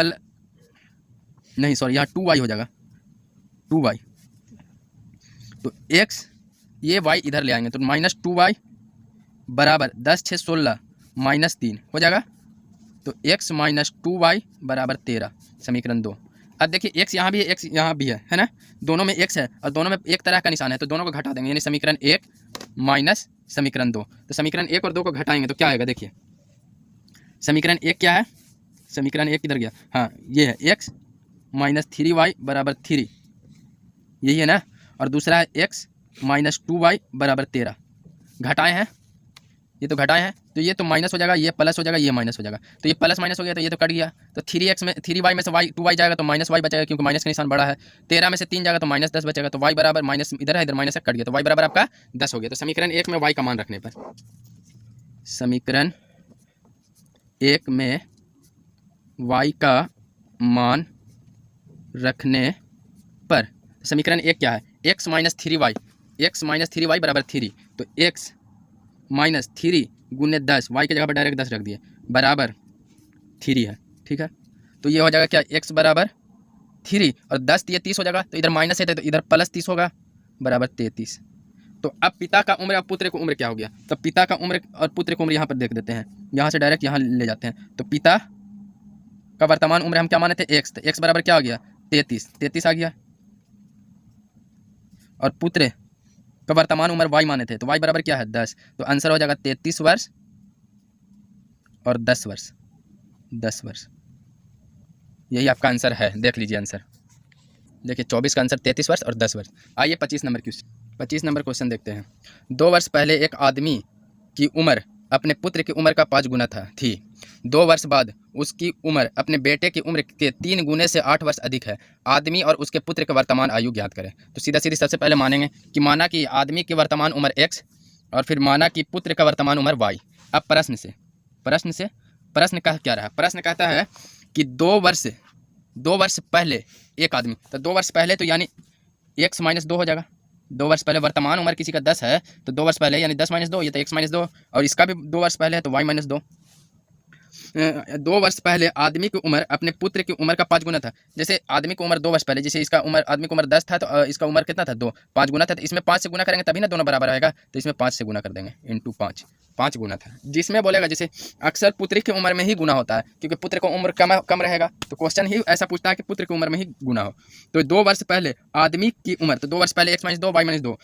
नहीं सॉरी यहाँ 2y हो जाएगा, 2y। तो x ये y इधर ले आएंगे तो -2y बराबर 10 6 16 -3 हो जाएगा। तो x - 2y बराबर 13, समीकरण 2। अब देखिए x यहाँ भी है, x यहाँ भी है ना, दोनों में x है और दोनों में एक तरह का निशान है, तो दोनों को घटा देंगे, यानी समीकरण 1 माइनस समीकरण 2। तो समीकरण 1 और 2 को घटाएंगे तो क्या आएगा, देखिए समीकरण 1 क्या है, समीकरण 1 किधर गया, हाँ ये है x - 3y बराबर 3, यही है ना, और दूसरा है x - 2y बराबर 13। घटाए हैं, ये तो घटाए हैं, तो ये तो माइनस हो जाएगा, ये प्लस हो जाएगा, ये माइनस हो जाएगा, तो ये प्लस माइनस हो गया तो ये तो कट गया। तो 3x में 3y में से y 2y जाएगा तो -y बचेगा, क्योंकि माइनस का निशान बड़ा है। 13 में से 3 जाएगा तो -10 बचेगा, तो y बराबर माइनस इधर है, इधर माइनस कट गया, तो y बराबर आपका 10 हो गया। तो समीकरण 1 में y का मान रखने पर, समीकरण 1 में y का मान रखने पर समीकरण 1 क्या है, x - 3y, x - 3y बराबर 3, तो x - 3 गुने 10, y की जगह पर डायरेक्ट 10 रख दिए, बराबर 3 है, ठीक है। तो ये हो जाएगा क्या, x बराबर 3 और 10 ये 30 हो जाएगा, तो इधर माइनस है तो इधर प्लस 30 होगा, बराबर 33। तो अब पिता का उम्र और पुत्र की उम्र क्या हो गया, तो पिता का उम्र और पुत्र की उम्र यहाँ पर देख देते हैं, यहाँ से डायरेक्ट यहाँ ले जाते हैं। तो पिता का वर्तमान उम्र हम क्या माने थे, x, तो x बराबर क्या हो गया 33 आ गया, और पुत्र का वर्तमान उम्र y माने थे, तो y बराबर क्या है 10, तो आंसर हो जाएगा 33 वर्ष और 10 वर्ष, 10 वर्ष, यही आपका आंसर है। देख लीजिए आंसर, देखिए 24 का आंसर 33 वर्ष और 10 वर्ष। आइए 25 नंबर क्वेश्चन देखते हैं। 2 वर्ष पहले एक आदमी की उम्र अपने पुत्र की उम्र का 5 गुना थी। 2 वर्ष बाद उसकी उम्र अपने बेटे की उम्र के 3 गुने से 8 वर्ष अधिक है। आदमी और उसके पुत्र की वर्तमान आयु ज्ञात करें। तो सीधा सीधी सबसे पहले मानेंगे कि माना कि आदमी की वर्तमान उम्र x और फिर माना कि पुत्र का वर्तमान उम्र y। अब प्रश्न कह क्या रहा, प्रश्न कहता है कि 2 वर्ष पहले एक आदमी, तो 2 वर्ष पहले तो यानी x - 2 हो जाएगा। 2 वर्ष पहले वर्तमान उम्र किसी का 10 है, तो 2 वर्ष पहले यानी 10 - 2, ये तो x - 2, और इसका भी 2 वर्ष पहले है तो y - 2। 2 वर्ष पहले आदमी की उम्र अपने पुत्र की उम्र का 5 गुना था। जैसे आदमी की उम्र 2 वर्ष पहले, जैसे इसका उम्र, आदमी की उम्र 10 था तो इसका उम्र कितना था 2, 5 गुना था, तो इसमें 5 से गुना करेंगे तभी ना दोनों बराबर आएगा, तो इसमें 5 से गुना कर देंगे, इंटू 5 गुना था। जिसमें बोलेगा जैसे अक्सर पुत्र की उम्र में ही गुना होता है, क्योंकि पुत्र की उम्र कम रहेगा, तो क्वेश्चन ही ऐसा पूछता है कि पुत्र की उम्र में ही गुना हो। तो 2 वर्ष पहले आदमी की उम्र, तो 2 वर्ष पहले x - 2 y - 2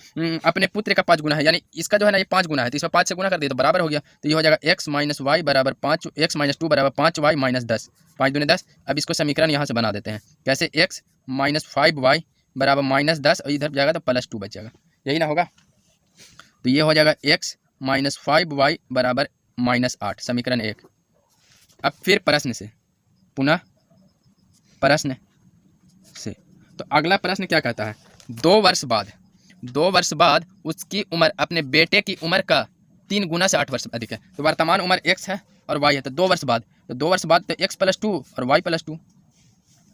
अपने पुत्र का 5 गुना है, यानी इसका जो है ना ये 5 गुना है, तो इसमें 5 से गुना कर दिया तो बराबर हो गया। तो ये हो जाएगा x - y बराबर 5, x - 2 बराबर 5y - 10, 5 दूनी 10। अब इसको समीकरण यहाँ से बना देते हैं, कैसे, x - 5y बराबर -10 और इधर जाएगा तो +2 बच जाएगा, यही ना होगा। तो ये हो जाएगा x - 5y बराबर -8, समीकरण 1। अब फिर प्रश्न से, पुनः प्रश्न से, तो अगला प्रश्न क्या कहता है, 2 वर्ष बाद उसकी उम्र अपने बेटे की उम्र का 3 गुना से 8 वर्ष अधिक है। तो वर्तमान उम्र x है और y है, तो 2 वर्ष बाद, तो 2 वर्ष बाद तो x + 2 और y + 2।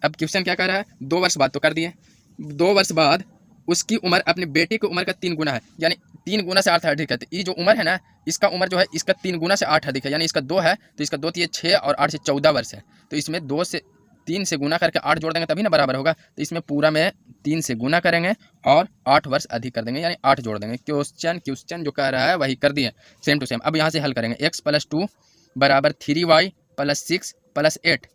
अब क्वेश्चन क्या कह रहा है, 2 वर्ष बाद तो कर दिए, 2 वर्ष बाद उसकी उम्र अपने बेटे की उम्र का 3 गुना है, यानी 3 गुना से 8 अधिक है। तो ये जो उम्र है ना, इसका उम्र जो है इसका 3 गुना से 8 अधिक है, यानी इसका 2 है, तो इसका 2 3 6 और 8 से 14 वर्ष है। तो इसमें 2 से 3 से गुना करके 8 जोड़ देंगे तभी ना बराबर होगा। तो इसमें पूरा में 3 से गुना करेंगे और 8 वर्ष अधिक कर देंगे, यानी 8 जोड़ देंगे। क्वेश्चन जो कह रहा है वही कर दिए, सेम टू सेम। अब यहाँ से हल करेंगे, x + 2 बराबर 3y + 6 + 8,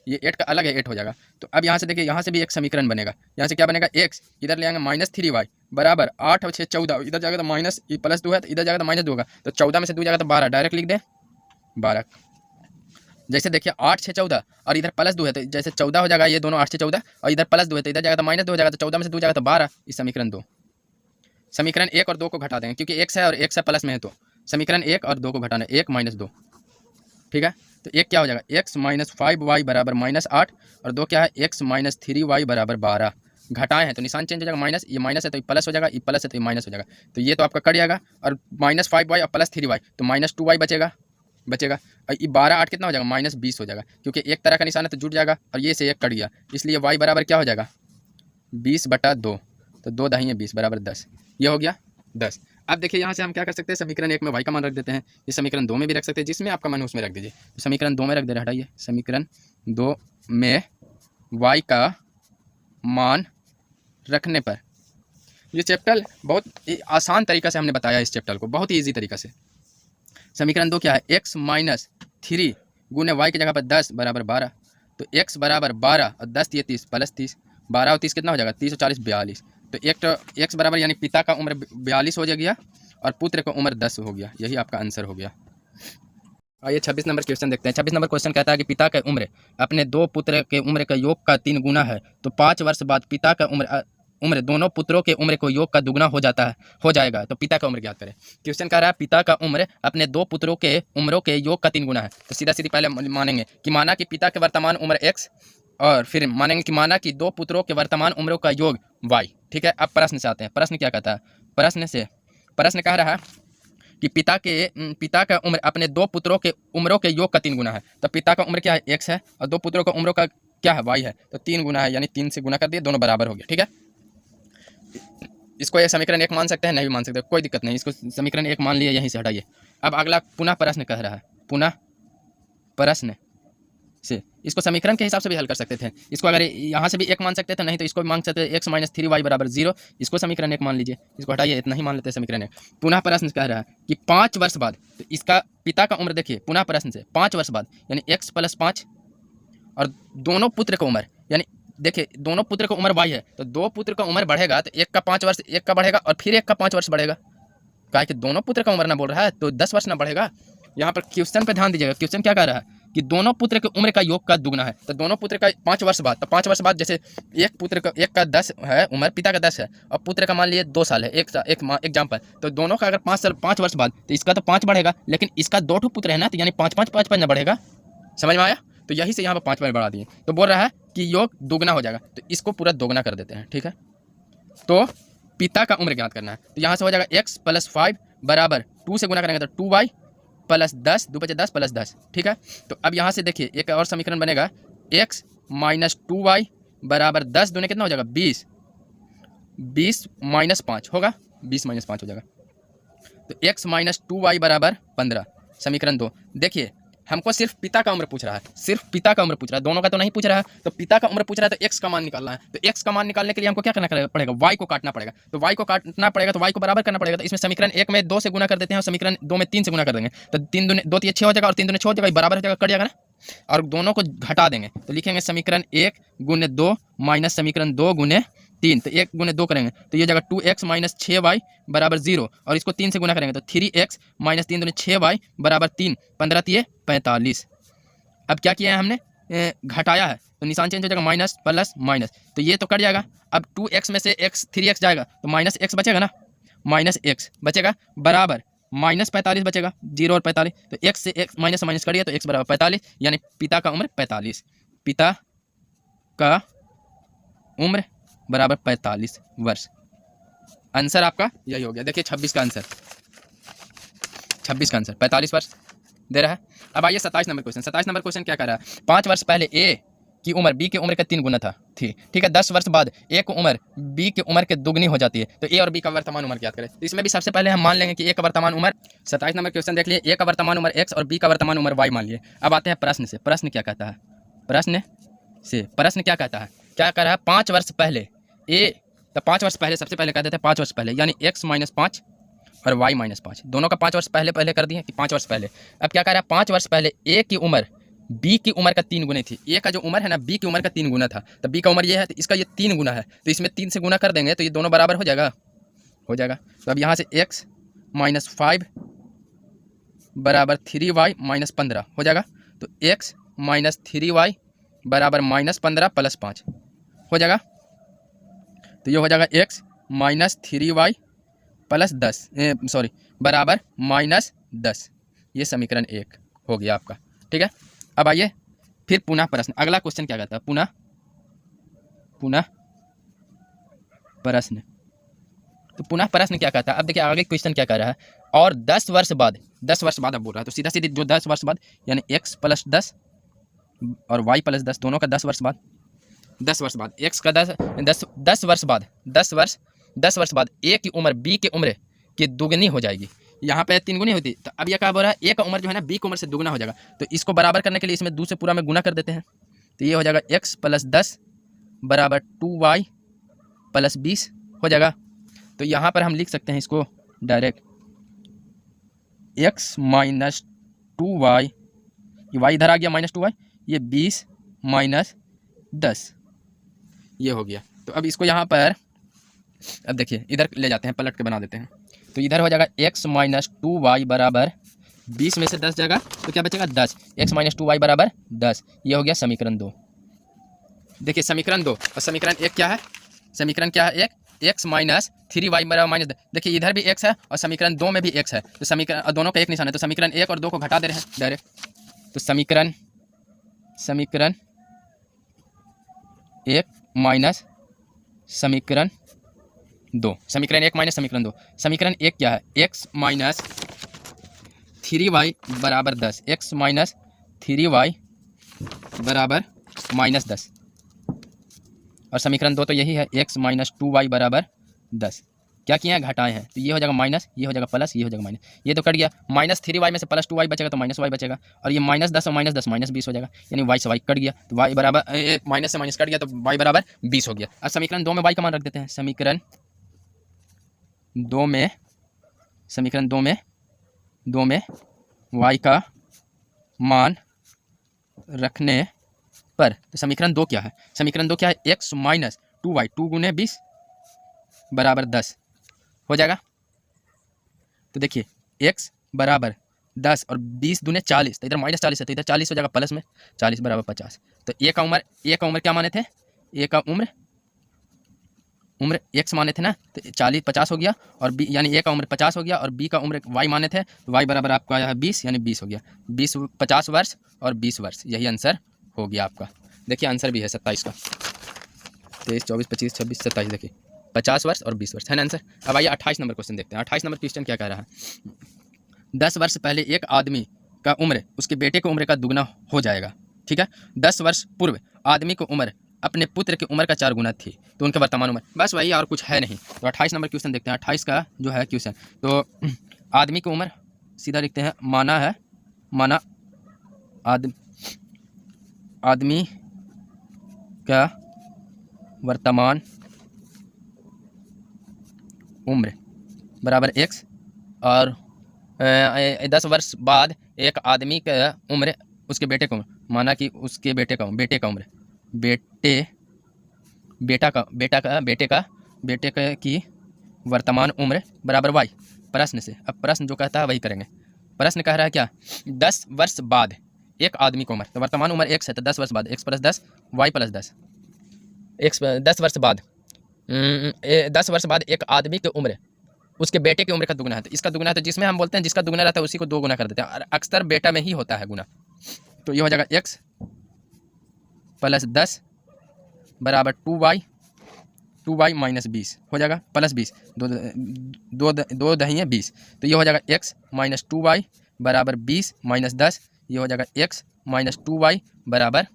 ये 8 का अलग है, 8 हो जाएगा। तो अब यहाँ से देखिए, यहाँ से भी एक समीकरण बनेगा, यहाँ से क्या बनेगा, x इधर ले आएंगे -3y बराबर 8 और 6 14, इधर जाएगा तो माइनस +2 है, तो इधर जाएगा तो -2 होगा, तो 14 में से 2 जाएगा तो 12, डायरेक्ट लिख दें 12। जैसे देखिए 8 6 14 और इधर +2 है, तो जैसे 14 हो जाएगा, ये दोनों 8 6 14 और इधर +2 है, तो इधर जाएगा तो -2 हो जाएगा, तो 14 में से 2 जाएगा तो 12, इस समीकरण 2। समीकरण 1 और 2 को घटा देंगे, क्योंकि x है और x है प्लस में है, तो समीकरण 1 और 2 को घटाना, 1 - 2, ठीक है। तो एक क्या हो जाएगा, x - 5y बराबर -8 और 2 क्या है, x - 3y बराबर 12, घटाए हैं तो निशान चेंज हो जाएगा, माइनस, ये माइनस है तो ये प्लस हो जाएगा, ये प्लस है तो ये माइनस हो जाएगा, तो ये तो आपका कट जाएगा। और -5y और +3y तो -2y बचेगा। और ये 12 8 कितना हो जाएगा, -20 हो जाएगा, क्योंकि एक तरह का निशान है तो जुट जाएगा और ये से एक कट गया, इसलिए y बराबर क्या हो जाएगा 20/2, तो 2 दाहिने 20 बराबर 10, ये हो गया 10। अब देखिए यहाँ से हम क्या कर सकते हैं, समीकरण 1 में y का मान रख देते हैं, ये समीकरण 2 में भी रख सकते हैं, जिसमें आपका मन हो उसमें रख दीजिए। तो समीकरण 2 में रख दे रहे, हटाइए, समीकरण 2 में y का मान रखने पर, ये चैप्टर बहुत आसान तरीका से हमने बताया, इस चैप्टर को बहुत ही ईजी तरीका से। समीकरण 2 क्या है, x - 3 गुने y की जगह पर 10 बराबर 12, तो x बराबर 12 और 10 ये 30 + 30, 12 और 30 कितना हो जाएगा, 30 और 40 42, तो x बराबर यानी पिता का उम्र 42 हो गया और पुत्र का उम्र 10 हो गया, यही आपका आंसर हो गया। आइए 26 नंबर क्वेश्चन देखते हैं। 26 नंबर क्वेश्चन कहता है कि पिता का उम्र अपने 2 पुत्र के उम्र का योग का 3 गुना है, तो 5 वर्ष बाद पिता का उम्र दोनों पुत्रों के उम्र को योग का दुगना हो जाएगा, तो पिता का उम्र ज्ञात करें। क्वेश्चन कह रहा है पिता का उम्र अपने 2 पुत्रों के उम्रों के योग का 3 गुना है, तो सीधा सीधी पहले मानेंगे कि माना कि पिता के वर्तमान उम्र x, और फिर मानेंगे कि माना कि 2 पुत्रों के वर्तमान उम्रों का योग y। ठीक है, अब प्रश्न से आते हैं। प्रश्न क्या कहता है, प्रश्न कह रहा है कि पिता का उम्र अपने 2 पुत्रों के उम्रों के योग का 3 गुना है, तो पिता का उम्र क्या है x है और 2 पुत्रों का उम्रों का क्या है y है, तो 3 गुना है, यानी 3 से गुना कर दिए, दोनों बराबर हो गए। ठीक है, इसको ये समीकरण 1 मान सकते हैं, नहीं भी मान सकते, कोई दिक्कत नहीं, इसको समीकरण 1 मान लिए, यहीं से हटाइए। अब अगला पुनः प्रश्न कह रहा है, पुनः प्रश्न से इसको समीकरण के हिसाब से भी हल कर सकते थे, इसको अगर यहाँ से भी 1 मान सकते थे, नहीं तो इसको भी मान सकते थे, x - 3y बराबर 0, इसको समीकरण 1 मान लीजिए, इसको हटाइए, इतना ही मान लेते हैं समीकरण 1। पुनः प्रश्न कह रहा है कि 5 वर्ष बाद, तो इसका पिता का उम्र देखिए, पुनः प्रश्न से 5 वर्ष बाद यानी x + 5 और दोनों पुत्र का उम्र, यानी देखिए दोनों पुत्र का उम्र y है, तो 2 पुत्र का उम्र बढ़ेगा तो एक का 5 वर्ष, एक का बढ़ेगा और फिर एक का 5 वर्ष बढ़ेगा, क्या कि दोनों पुत्र का उम्र ना बोल रहा है तो 10 वर्ष ना बढ़ेगा। यहाँ पर क्वेश्चन पे ध्यान दीजिएगा, क्वेश्चन क्या कह रहा है कि दोनों पुत्र के उम्र का योग का दुगना है, तो दोनों पुत्र का 5 वर्ष बाद, तो 5 वर्ष बाद जैसे एक पुत्र का, एक का 10 है उम्र, पिता का 10 है और पुत्र का मान लिए 2 साल है, एक एग्जाम्पल, तो दोनों का अगर 5 वर्ष बाद, तो इसका तो 5 बढ़ेगा, लेकिन इसका 2 पुत्र है ना, तो यानी 5 5 5 5 ना बढ़ेगा, समझ में आया, तो यही से यहाँ पर 5 बढ़ा दिए, तो बोल रहा है कि योग दुगना हो जाएगा, तो इसको पूरा दोगुना कर देते हैं। ठीक है, तो पिता का उम्र ज्ञात करना है, तो यहाँ से हो जाएगा x + 5 बराबर 2 से गुना करेंगे तो 2y + 10, 2 बचे 10 + 10। ठीक है, तो अब यहाँ से देखिए एक और समीकरण बनेगा, x - 2y बराबर 10 दूने कितना हो जाएगा 20, 20 - 5 होगा, 20 - 5 हो जाएगा, तो x - 2y बराबर 15। समीकरण 2 देखिए, हमको सिर्फ पिता का उम्र पूछ रहा है, सिर्फ पिता का उम्र पूछ रहा है, दोनों का तो नहीं पूछ रहा है, तो पिता का उम्र पूछ रहा है तो x का मान निकालना है, तो x का मान निकालने के लिए हमको क्या करना पड़ेगा, y को काटना पड़ेगा, तो y को काटना पड़ेगा तो y को बराबर करना पड़ेगा, तो इसमें समीकरण 1 में 2 से गुना कर देते हैं और समीकरण 2 में 3 से गुना कर देंगे, तो 3 दूने 2 3 6 हो जाएगा और 3 दूने 6 हो जाएगा, बराबर हो जाएगा, कट जाएगा ना, और दोनों को घटा देंगे, तो लिखेंगे समीकरण 1 × 2 माइनस समीकरण 2 × 3, तो 1 × 2 करेंगे तो ये जाएगा 2x - 6y बराबर 0, और इसको 3 से गुना करेंगे तो 3x - 3 दूने 6y बराबर 3, 15 × 45। अब क्या किया है हमने, घटाया है, तो निशान चेंज हो जाएगा, माइनस प्लस माइनस, तो ये तो कट जाएगा। अब 2x में से x 3x जाएगा तो -x बचेगा ना, -x बचेगा बराबर -45 बचेगा, 0 और 45, तो x से x माइनस माइनस करिए तो x बराबर 45, यानी पिता का उम्र 45, पिता का उम्र बराबर 45 वर्ष। आंसर आपका यही हो गया। देखिए 26 का आंसर, 26 का आंसर 45 वर्ष दे रहा है। अब आइए 27 नंबर क्वेश्चन। 27 नंबर क्वेश्चन क्या कर रहा है, 5 वर्ष पहले ए की उम्र बी की उम्र का 3 गुना था, ठीक है, 10 वर्ष बाद ए की उम्र बी की उम्र के दुगनी हो जाती है, तो ए और बी का वर्तमान उम्र ज्ञात करें। तो इसमें भी सबसे पहले हम मान लेंगे कि ए का वर्तमान उम्र, 27 नंबर क्वेश्चन देख लिए, ए का वर्तमान उम्र x और बी का वर्तमान उम्र y मान लिए। अब आते हैं प्रश्न से, प्रश्न क्या कहता है, प्रश्न क्या कहता है, क्या कह रहा है, 5 वर्ष पहले ए, तो 5 वर्ष पहले सबसे पहले कह देते हैं 5 वर्ष पहले, यानी x - 5 और y - 5, दोनों का 5 वर्ष पहले कर दिए कि 5 वर्ष पहले। अब क्या कह रहा है, 5 वर्ष पहले ए की उम्र बी की उम्र का 3 गुना थी, ए का जो उम्र है ना बी की उम्र का 3 गुना था, तो बी का उम्र ये है तो इसका ये 3 गुना है, तो इसमें 3 से गुना कर देंगे तो ये दोनों बराबर हो जाएगा, तो अब यहाँ से x - 5 बराबर 3y - 15 हो जाएगा, तो x - 3y बराबर -15 + 5 हो जाएगा, तो ये हो जाएगा x - 3y + 10 बराबर -10, ये समीकरण 1 हो गया आपका। ठीक है, अब आइए फिर पुनः प्रश्न, अगला क्वेश्चन क्या कहता है, पुनः प्रश्न। तो पुनः प्रश्न क्या कहता है, अब देखिए आगे क्वेश्चन क्या कह रहा है, और 10 वर्ष बाद, 10 वर्ष बाद अब बोल रहा है, तो सीधा सीधी जो 10 वर्ष बाद यानी x प्लस 10 और y प्लस 10 दोनों का 10 वर्ष बाद, 10 वर्ष बाद x का 10 वर्ष बाद, 10 वर्ष बाद a की उम्र b की उम्र की दुगनी हो जाएगी। यहाँ पे 3 गुनी होती, तो अब यह क्या बोल रहा है, a का उम्र जो है ना b की उम्र से दुगना हो जाएगा। तो इसको बराबर करने के लिए इसमें 2 से पूरा में गुना कर देते हैं, तो ये हो जाएगा x प्लस 10 बराबर 2y प्लस 20 हो जाएगा। तो यहाँ पर हम लिख सकते हैं इसको direct x minus 2y, y इधर आ गया माइनस 2y, ये 20 माइनस 10 ये हो गया। तो अब इसको यहाँ पर अब देखिए इधर ले जाते हैं, पलट के बना देते हैं, तो इधर हो जाएगा x माइनस 2y बराबर 20 में से 10 जाएगा तो क्या बचेगा 10, x माइनस 2y बराबर 10। ये हो गया समीकरण 2। देखिए समीकरण 2 और समीकरण 1 क्या है, समीकरण क्या है, एक x माइनस 3y बराबर माइनस, देखिए इधर भी x है और समीकरण 2 में भी x है, तो समीकरण दोनों का एक निशान है, तो समीकरण 1 और 2 को घटा दे रहे हैं डायरेक्ट। तो समीकरण 1 माइनस समीकरण 2, समीकरण 1 माइनस समीकरण 2, समीकरण 1 क्या है, x माइनस 3y बराबर 10, x माइनस 3y बराबर माइनस 10, और समीकरण 2 तो यही है, x माइनस 2y बराबर 10। क्या किए हैं, घटाए हैं, तो ये हो जाएगा माइनस, ये हो जाएगा प्लस, ये हो जाएगा माइनस, ये तो कट गया, माइनस 3y में से प्लस 2y बचेगा तो माइनस y बचेगा, और ये माइनस 10 और माइनस 10 माइनस 20 हो जाएगा, यानी y से y कट गया, तो y बराबर माइनस से माइनस कट गया तो y बराबर 20 हो गया। अब समीकरण 2 में y का मान रख देते हैं, समीकरण 2 में y का मान रखने पर, तो समीकरण 2 क्या है, समीकरण 2 क्या है, x माइनस 2y, 2 गुने 20 बराबर 10 हो जाएगा। तो देखिए x बराबर 10 और 20 दूने 40, तो इधर माइनस 40 है तो इधर 40 हो जाएगा प्लस में, 40 बराबर 50। तो a का उम्र क्या माने थे, a का उम्र x माने थे ना, तो 40 50 हो गया, और b यानी a का उम्र 50 हो गया, और b का उम्र y माने थे, तो y बराबर आपका आया है 20, यानी 20 हो गया, 20 50 वर्ष और 20 वर्ष, यही आंसर हो गया आपका। देखिए आंसर भी है 27 का, 23 24 25 26 27, देखिए 50 वर्ष और 20 वर्ष है ना आंसर। अब आइए 28 नंबर क्वेश्चन देखते हैं। 28 नंबर क्वेश्चन क्या कह रहा है, 10 वर्ष पहले एक आदमी का उम्र उसके बेटे की उम्र का दुगना हो जाएगा, ठीक है। 10 वर्ष पूर्व आदमी की उम्र अपने पुत्र की उम्र का 4 गुना थी, तो उनके वर्तमान उम्र, बस वही और कुछ है नहीं। तो 28 नंबर क्वेश्चन देखते हैं। 28 का जो है क्वेश्चन, तो आदमी की उम्र सीधा लिखते हैं, माना आदमी का वर्तमान उम्र बराबर x, और 10 वर्ष बाद एक आदमी का उम्र उसके बेटे का उम्र, माना कि उसके बेटे का उम्र बेटे का की वर्तमान उम्र बराबर y। प्रश्न से, अब प्रश्न जो कहता है वही करेंगे। प्रश्न कह रहा है क्या, 10 वर्ष बाद एक आदमी की उम्र, तो वर्तमान उम्र x है, तो 10 वर्ष बाद x प्लस 10 y प्लस 10, 10 वर्ष बाद 10 वर्ष बाद एक आदमी की उम्र उसके बेटे की उम्र का दुगना है, तो इसका दुगना है, तो जिसमें हम बोलते हैं जिसका दुगना रहता है उसी को 2 गुना कर देते हैं, और अक्सर बेटा में ही होता है गुना। तो ये हो जाएगा x प्लस 10 बराबर 2y माइनस 20 हो जाएगा, प्लस 20, दो दहिए 20, तो ये हो जाएगा x माइनस 2y बराबर 20 माइनस 10, ये हो जाएगा x माइनस 2y बराबर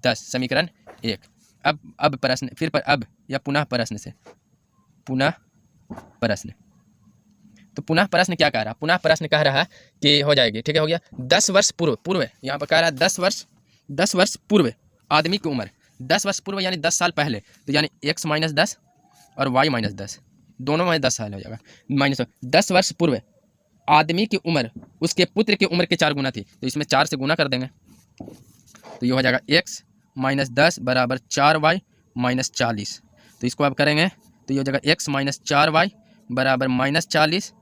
10, समीकरण 1। अब प्रश्न फिर अब या पुनः प्रश्न से, पुनः प्रश्न, तो पुनः प्रश्न क्या कह रहा है, पुनः प्रश्न कह रहा है कि हो जाएगी, ठीक है, हो गया 10 वर्ष पूर्व यहाँ पर कह रहा है 10 वर्ष पूर्व आदमी की उम्र, 10 वर्ष पूर्व यानी 10 साल पहले, तो यानी x माइनस 10 और y माइनस 10, दोनों में 10 साल हो जाएगा, माइनस 10 वर्ष पूर्व आदमी की उम्र उसके पुत्र की उम्र के 4 गुना थी, तो इसमें 4 से गुना कर देंगे, तो ये हो जाएगा x माइनस 10 बराबर 4y माइनस 40, तो इसको अब करेंगे तो ये हो जाएगा x माइनस 4y बराबर माइनस 40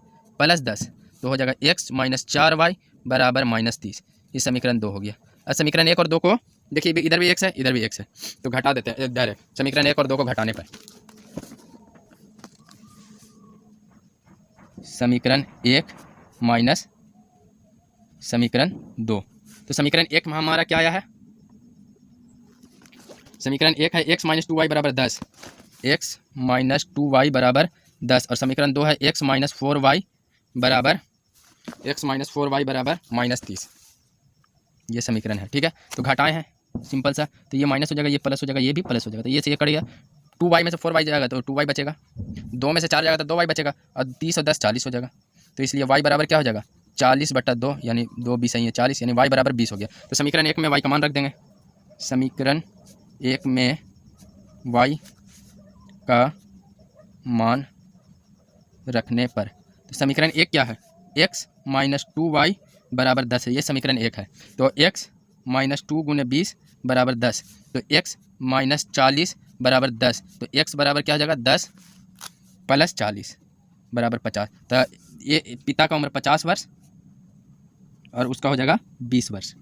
प्लस 10, तो हो जाएगा x माइनस 4y बराबर माइनस 30, ये समीकरण 2 हो गया। अब समीकरण 1 और 2 को देखिए, इधर भी x है इधर भी x है, तो घटा देते हैं डायरेक्ट, समीकरण 1 और 2 को घटाने पर समीकरण 1 माइनस समीकरण 2, तो समीकरण 1 में हमारा क्या आया है, समीकरण 1 है x माइनस 2y बराबर 10, एक्स माइनस 2y बराबर 10 और समीकरण 2 है x माइनस 4y बराबर -30। ये समीकरण है, ठीक है। तो घटाएं हैं सिंपल सा, तो ये माइनस हो जाएगा, ये प्लस हो जाएगा, ये भी प्लस हो जाएगा, तो ये से ये कट गया। 2y में से 4y जाएगा तो 2y बचेगा, 2 में से 4 जाएगा तो 2y बचेगा, और 30 और 10 40 हो जाएगा। तो इसलिए y बराबर क्या हो जाएगा 40/2, यानी 2 भी सही है 40, यानी y बराबर 20 हो गया। तो समीकरण 1 में y का मान रख देंगे। समीकरण 1 में y का मान रखने पर, तो समीकरण 1 क्या है, x माइनस 2y बराबर 10 है, ये समीकरण 1 है। तो x माइनस 2 गुने 20 बराबर 10, तो x माइनस 40 बराबर 10, तो x बराबर क्या हो जाएगा 10 प्लस 40 बराबर 50। तो ये पिता का उम्र 50 वर्ष और उसका हो जाएगा 20 वर्ष।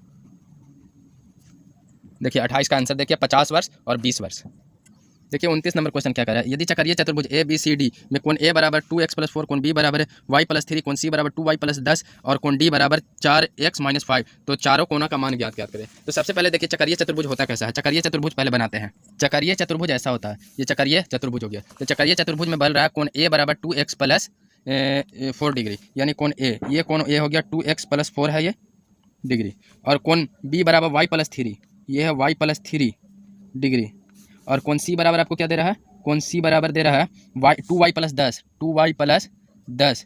देखिए 28 का आंसर देखिए 50 वर्ष और 20 वर्ष। देखिए 29 नंबर क्वेश्चन क्या कर रहा है, यदि चक्रीय चतुर्भुज ए बी सी डी में कोण ए बराबर 2x + 4, कोण बी बराबर y + 3, कोण सी बराबर 2y + 10 और कोण डी बराबर 4x - 5, तो चारों कोणों का मान ज्ञात करें। तो सबसे पहले देखिए चक्रीय चतुर्भुज होता कैसा है। चक्रीय चतुर्भुज पहले बनाते हैं। चक्रीय चतुर्भुज ऐसा होता है, ये चक्रीय चतुर्भुज हो गया। तो चक्रीय चतुर्भुज में बन रहा है कोण ए बराबर 2x + 4 डिग्री, यानी कोण ए, ये कोण ए हो गया 2x + 4 है ये डिग्री, और कोण बी बराबर y + 3, ये है y + 3 डिग्री, और कोण सी बराबर आपको क्या दे रहा है, कोण सी बराबर दे रहा है 2y + 10, 2y + 10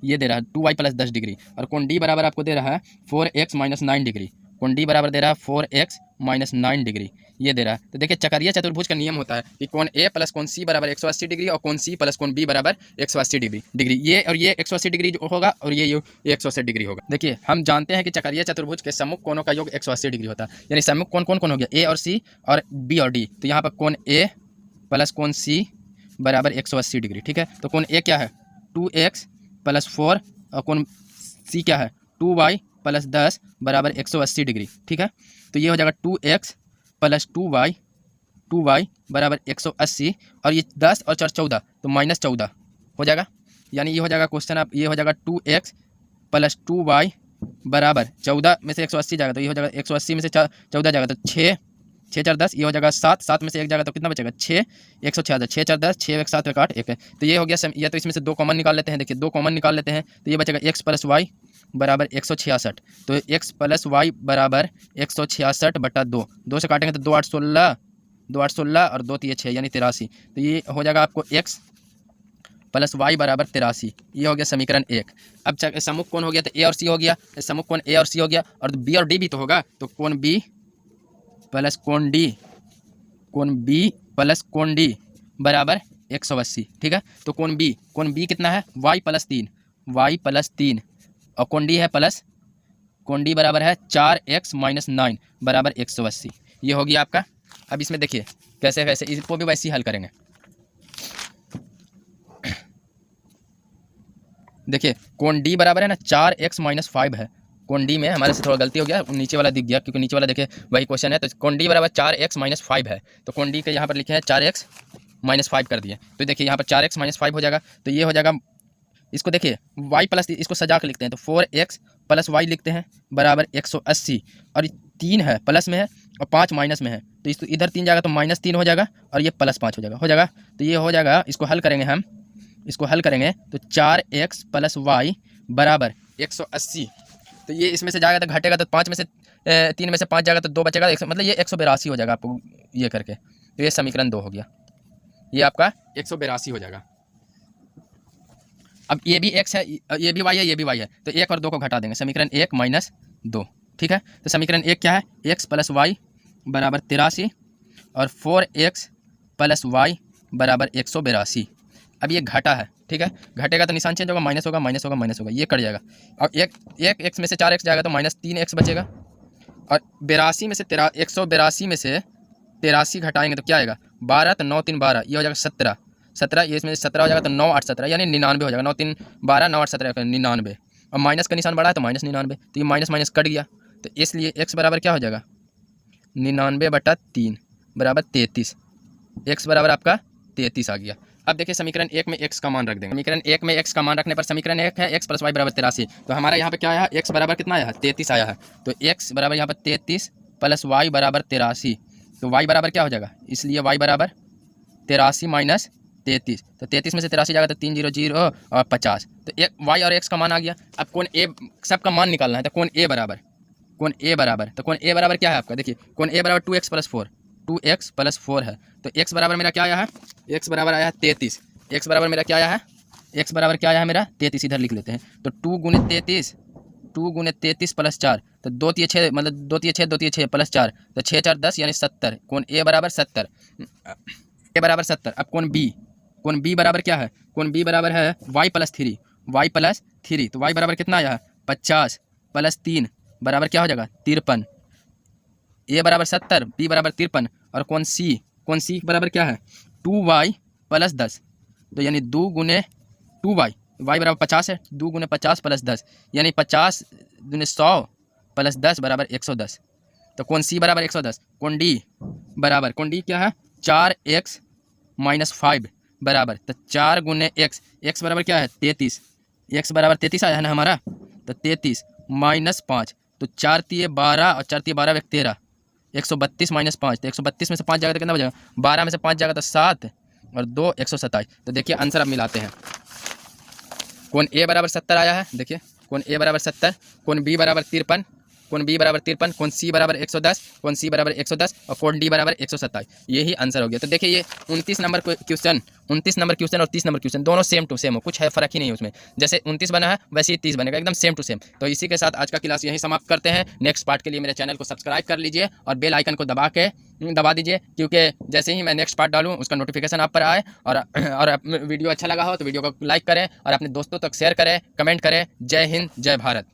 ये दे रहा है 2y + 10 डिग्री, और कोण डी बराबर आपको दे रहा है 4x - 9 डिग्री, कोण डी बराबर दे रहा है 4x - 9 डिग्री ये दे रहा है। तो देखिए चक्रीय चतुर्भुज का नियम होता है कि कोण ए प्लस कोण सी बराबर 180 डिग्री और कोण सी प्लस कोण बी बराबर 180 डिग्री, ये और ये 180 डिग्री होगा और ये 180 डिग्री होगा। देखिए हम जानते हैं कि चक्रीय चतुर्भुज के सम्मुख कोणों का योग 180 डिग्री होता है, यानी सम्मुख कोण कौन कौन हो गया, ए और सी और बी और डी। तो यहाँ पर कोण ए प्लस कोण सी बराबर 180 डिग्री, ठीक है। तो कोण ए क्या है 2x + 4 और कोण सी क्या है 2y + 10 बराबर 180 डिग्री, ठीक है। तो ये हो जाएगा 2x + 2y बराबर 180, और ये 10 और 4 14, तो -14 हो जाएगा, यानी ये हो जाएगा क्वेश्चन आप, ये हो जाएगा 2x + 2y बराबर 14 में से 180 जाएगा, तो ये हो जाएगा 180 में से 14 जाएगा तो 6 4 10, ये हो जाएगा 7, 7 में से 1 जाएगा तो कितना बचेगा 6, 176, 6 4 10, 6 1 7 1 8 1 है। तो ये हो गया या तो इसमें से 2 कॉमन निकाल लेते हैं। देखिए 2 कॉमन निकाल लेते हैं तो ये बचेगा x + y बराबर 166, तो x + y बराबर 166/2, 2 से काटेंगे तो 2 8 16, 2 8 16 और 2 3 6 यानी 83। तो ये हो जाएगा आपको x + y बराबर 83, ये हो गया समीकरण 1। अब सम्मुख कोण हो गया तो ए और सी हो गया, सम्मुख कोण ए और सी हो गया, और बी और डी भी तो होगा, तो कोण बी प्लस कोण डी, कोण बी प्लस कोण डी बराबर 180, ठीक है। तो कोण बी कितना है y + 3, y + 3, और कोण डी है प्लस, कोण डी बराबर है 4x - 9 बराबर 180, ये हो गया आपका। अब इसमें देखिए कैसे कैसे इसको भी वैसे ही हल करेंगे। देखिए कोण डी बराबर है ना 4x - 5 है, कोण डी में हमारे से थोड़ा गलती हो गया, नीचे वाला दिख गया क्योंकि नीचे वाला देखिए वही क्वेश्चन है। तो कोण डी बराबर 4x - 5 है, तो कोण डी के यहाँ पर लिखे हैं 4x - 5 कर दिए, तो देखिए यहाँ पर 4x - 5 हो जाएगा। तो ये हो जाएगा, इसको देखिए y प्लस, इसको सजा के लिखते हैं तो 4x + y लिखते हैं बराबर 180, और 3 है प्लस में है और 5 माइनस में है, तो इसको इधर 3 जाएगा तो -3 हो जाएगा और ये +5 हो जाएगा। तो ये हो जाएगा, इसको हल करेंगे हम, इसको हल करेंगे तो 4x + y बराबर 180, तो ये इसमें से जाएगा तो घटेगा, तो 5 में से 3 में से 5 जाएगा तो 2 बचेगा, मतलब ये 182 हो जाएगा आपको ये करके। तो ये समीकरण 2 हो गया, ये आपका 182 हो जाएगा। अब ये भी x है, ये भी y है, ये भी y है, तो 1 और 2 को घटा देंगे, समीकरण 1 - 2, ठीक है। तो समीकरण 1 क्या है, x + y बराबर 83 और 4x + y बराबर 182। अब ये घटा है, ठीक है, घटेगा तो निशान चेंज होगा, माइनस होगा माइनस होगा माइनस होगा, ये कट जाएगा, और एक x में से 4x जाएगा तो -3x बचेगा, और 82 में से 182 में से 83 घटाएंगे तो क्या आएगा 12, तो 9 3 12, ये हो जाएगा 17, ये इसमें 17 हो जाएगा तो 9 8 17 यानी 99 हो जाएगा, 9 3 12 9 8 17 99, और माइनस का निशान बढ़ा है तो -99, तो ये माइनस माइनस कट गया, तो इसलिए x बराबर क्या हो जाएगा 99/3 बराबर 33, x बराबर आपका 33 आ गया। अब देखिए समीकरण 1 में x का मान रख देंगे, समीकरण 1 में x का मान रखने पर समीकरण 1 है x + y बराबर 83, तो हमारा यहाँ पे क्या आया है x बराबर कितना आया है 33 आया है, तो x बराबर यहाँ पर 33 + y बराबर 83, तो y बराबर क्या हो जाएगा, इसलिए y बराबर 83 माइनस 33, तो 33 में से 83 जाएगा तो 300 और 50, तो एक वाई और एक्स का मान आ गया। अब कौन ए, सबका मान निकालना है, तो कौन ए बराबर तो कौन ए बराबर क्या है आपका, देखिए कौन ए बराबर 2x + 4, 2x + 4 है, तो x बराबर मेरा क्या आया है, x बराबर आया है 33, x बराबर मेरा क्या आया है, x बराबर क्या आया है मेरा 33, इधर लिख लेते हैं, तो 2 × 33 + 4, तो 2 × 6 मतलब 2 × 6 + 4, तो 6 × 4 = 10 यानी 70, कौन ए बराबर 70, ए बराबर 70। अब कौन बी बराबर क्या है, कौन बी बराबर है y + 3, तो y बराबर कितना आया है 50 + 3 बराबर क्या हो जाएगा 53, ए बराबर 70, बी बराबर 53, और कौन सी बराबर क्या है 2y + 10, तो यानी 2 × 2y, y बराबर 50 है, 2 × 50 + 10 यानी 50 × 100 + 10 बराबर 110, तो कौन सी बराबर 110, कौन डी क्या है 4x - 5 बराबर, तो 4 × x बराबर क्या है 33, x बराबर 33 आया है ना हमारा, तो 33 - 5, तो 4 × 3 = 12 और 4 × 3 = 12 × 13, 132 - 5, तो 132 में से 5 जाएगा तो कितना बचेगा, 12 में से 5 जाएगा तो 7 और 2 127। तो देखिए आंसर अब मिलाते हैं, कौन ए बराबर 70 आया है, देखिए कौन ए बराबर 70, कौन बी बराबर 53, कौन सी बराबर 110, कौन सी बराबर 110 और कौन डी बराबर 127, यही आंसर हो गया। तो देखिए ये 29 नंबर क्वेश्चन और 30 नंबर क्वेश्चन दोनों सेम टू सेम हो, कुछ है फ़र्क ही नहीं है उसमें, जैसे 29 बना है वैसे ही 30 बनेगा, एकदम सेम टू सेम। तो इसी के साथ आज का क्लास यहीं समाप्त करते हैं। नेक्स्ट पार्ट के लिए मेरे चैनल को सब्सक्राइब कर लीजिए और बेल आइकन को दबा दीजिए, क्योंकि जैसे ही मैं नेक्स्ट पार्ट डालूँ उसका नोटिफिकेशन आप पर आए, और वीडियो अच्छा लगा हो तो वीडियो को लाइक करें और अपने दोस्तों तक शेयर करें, कमेंट करें। जय हिंद, जय भारत।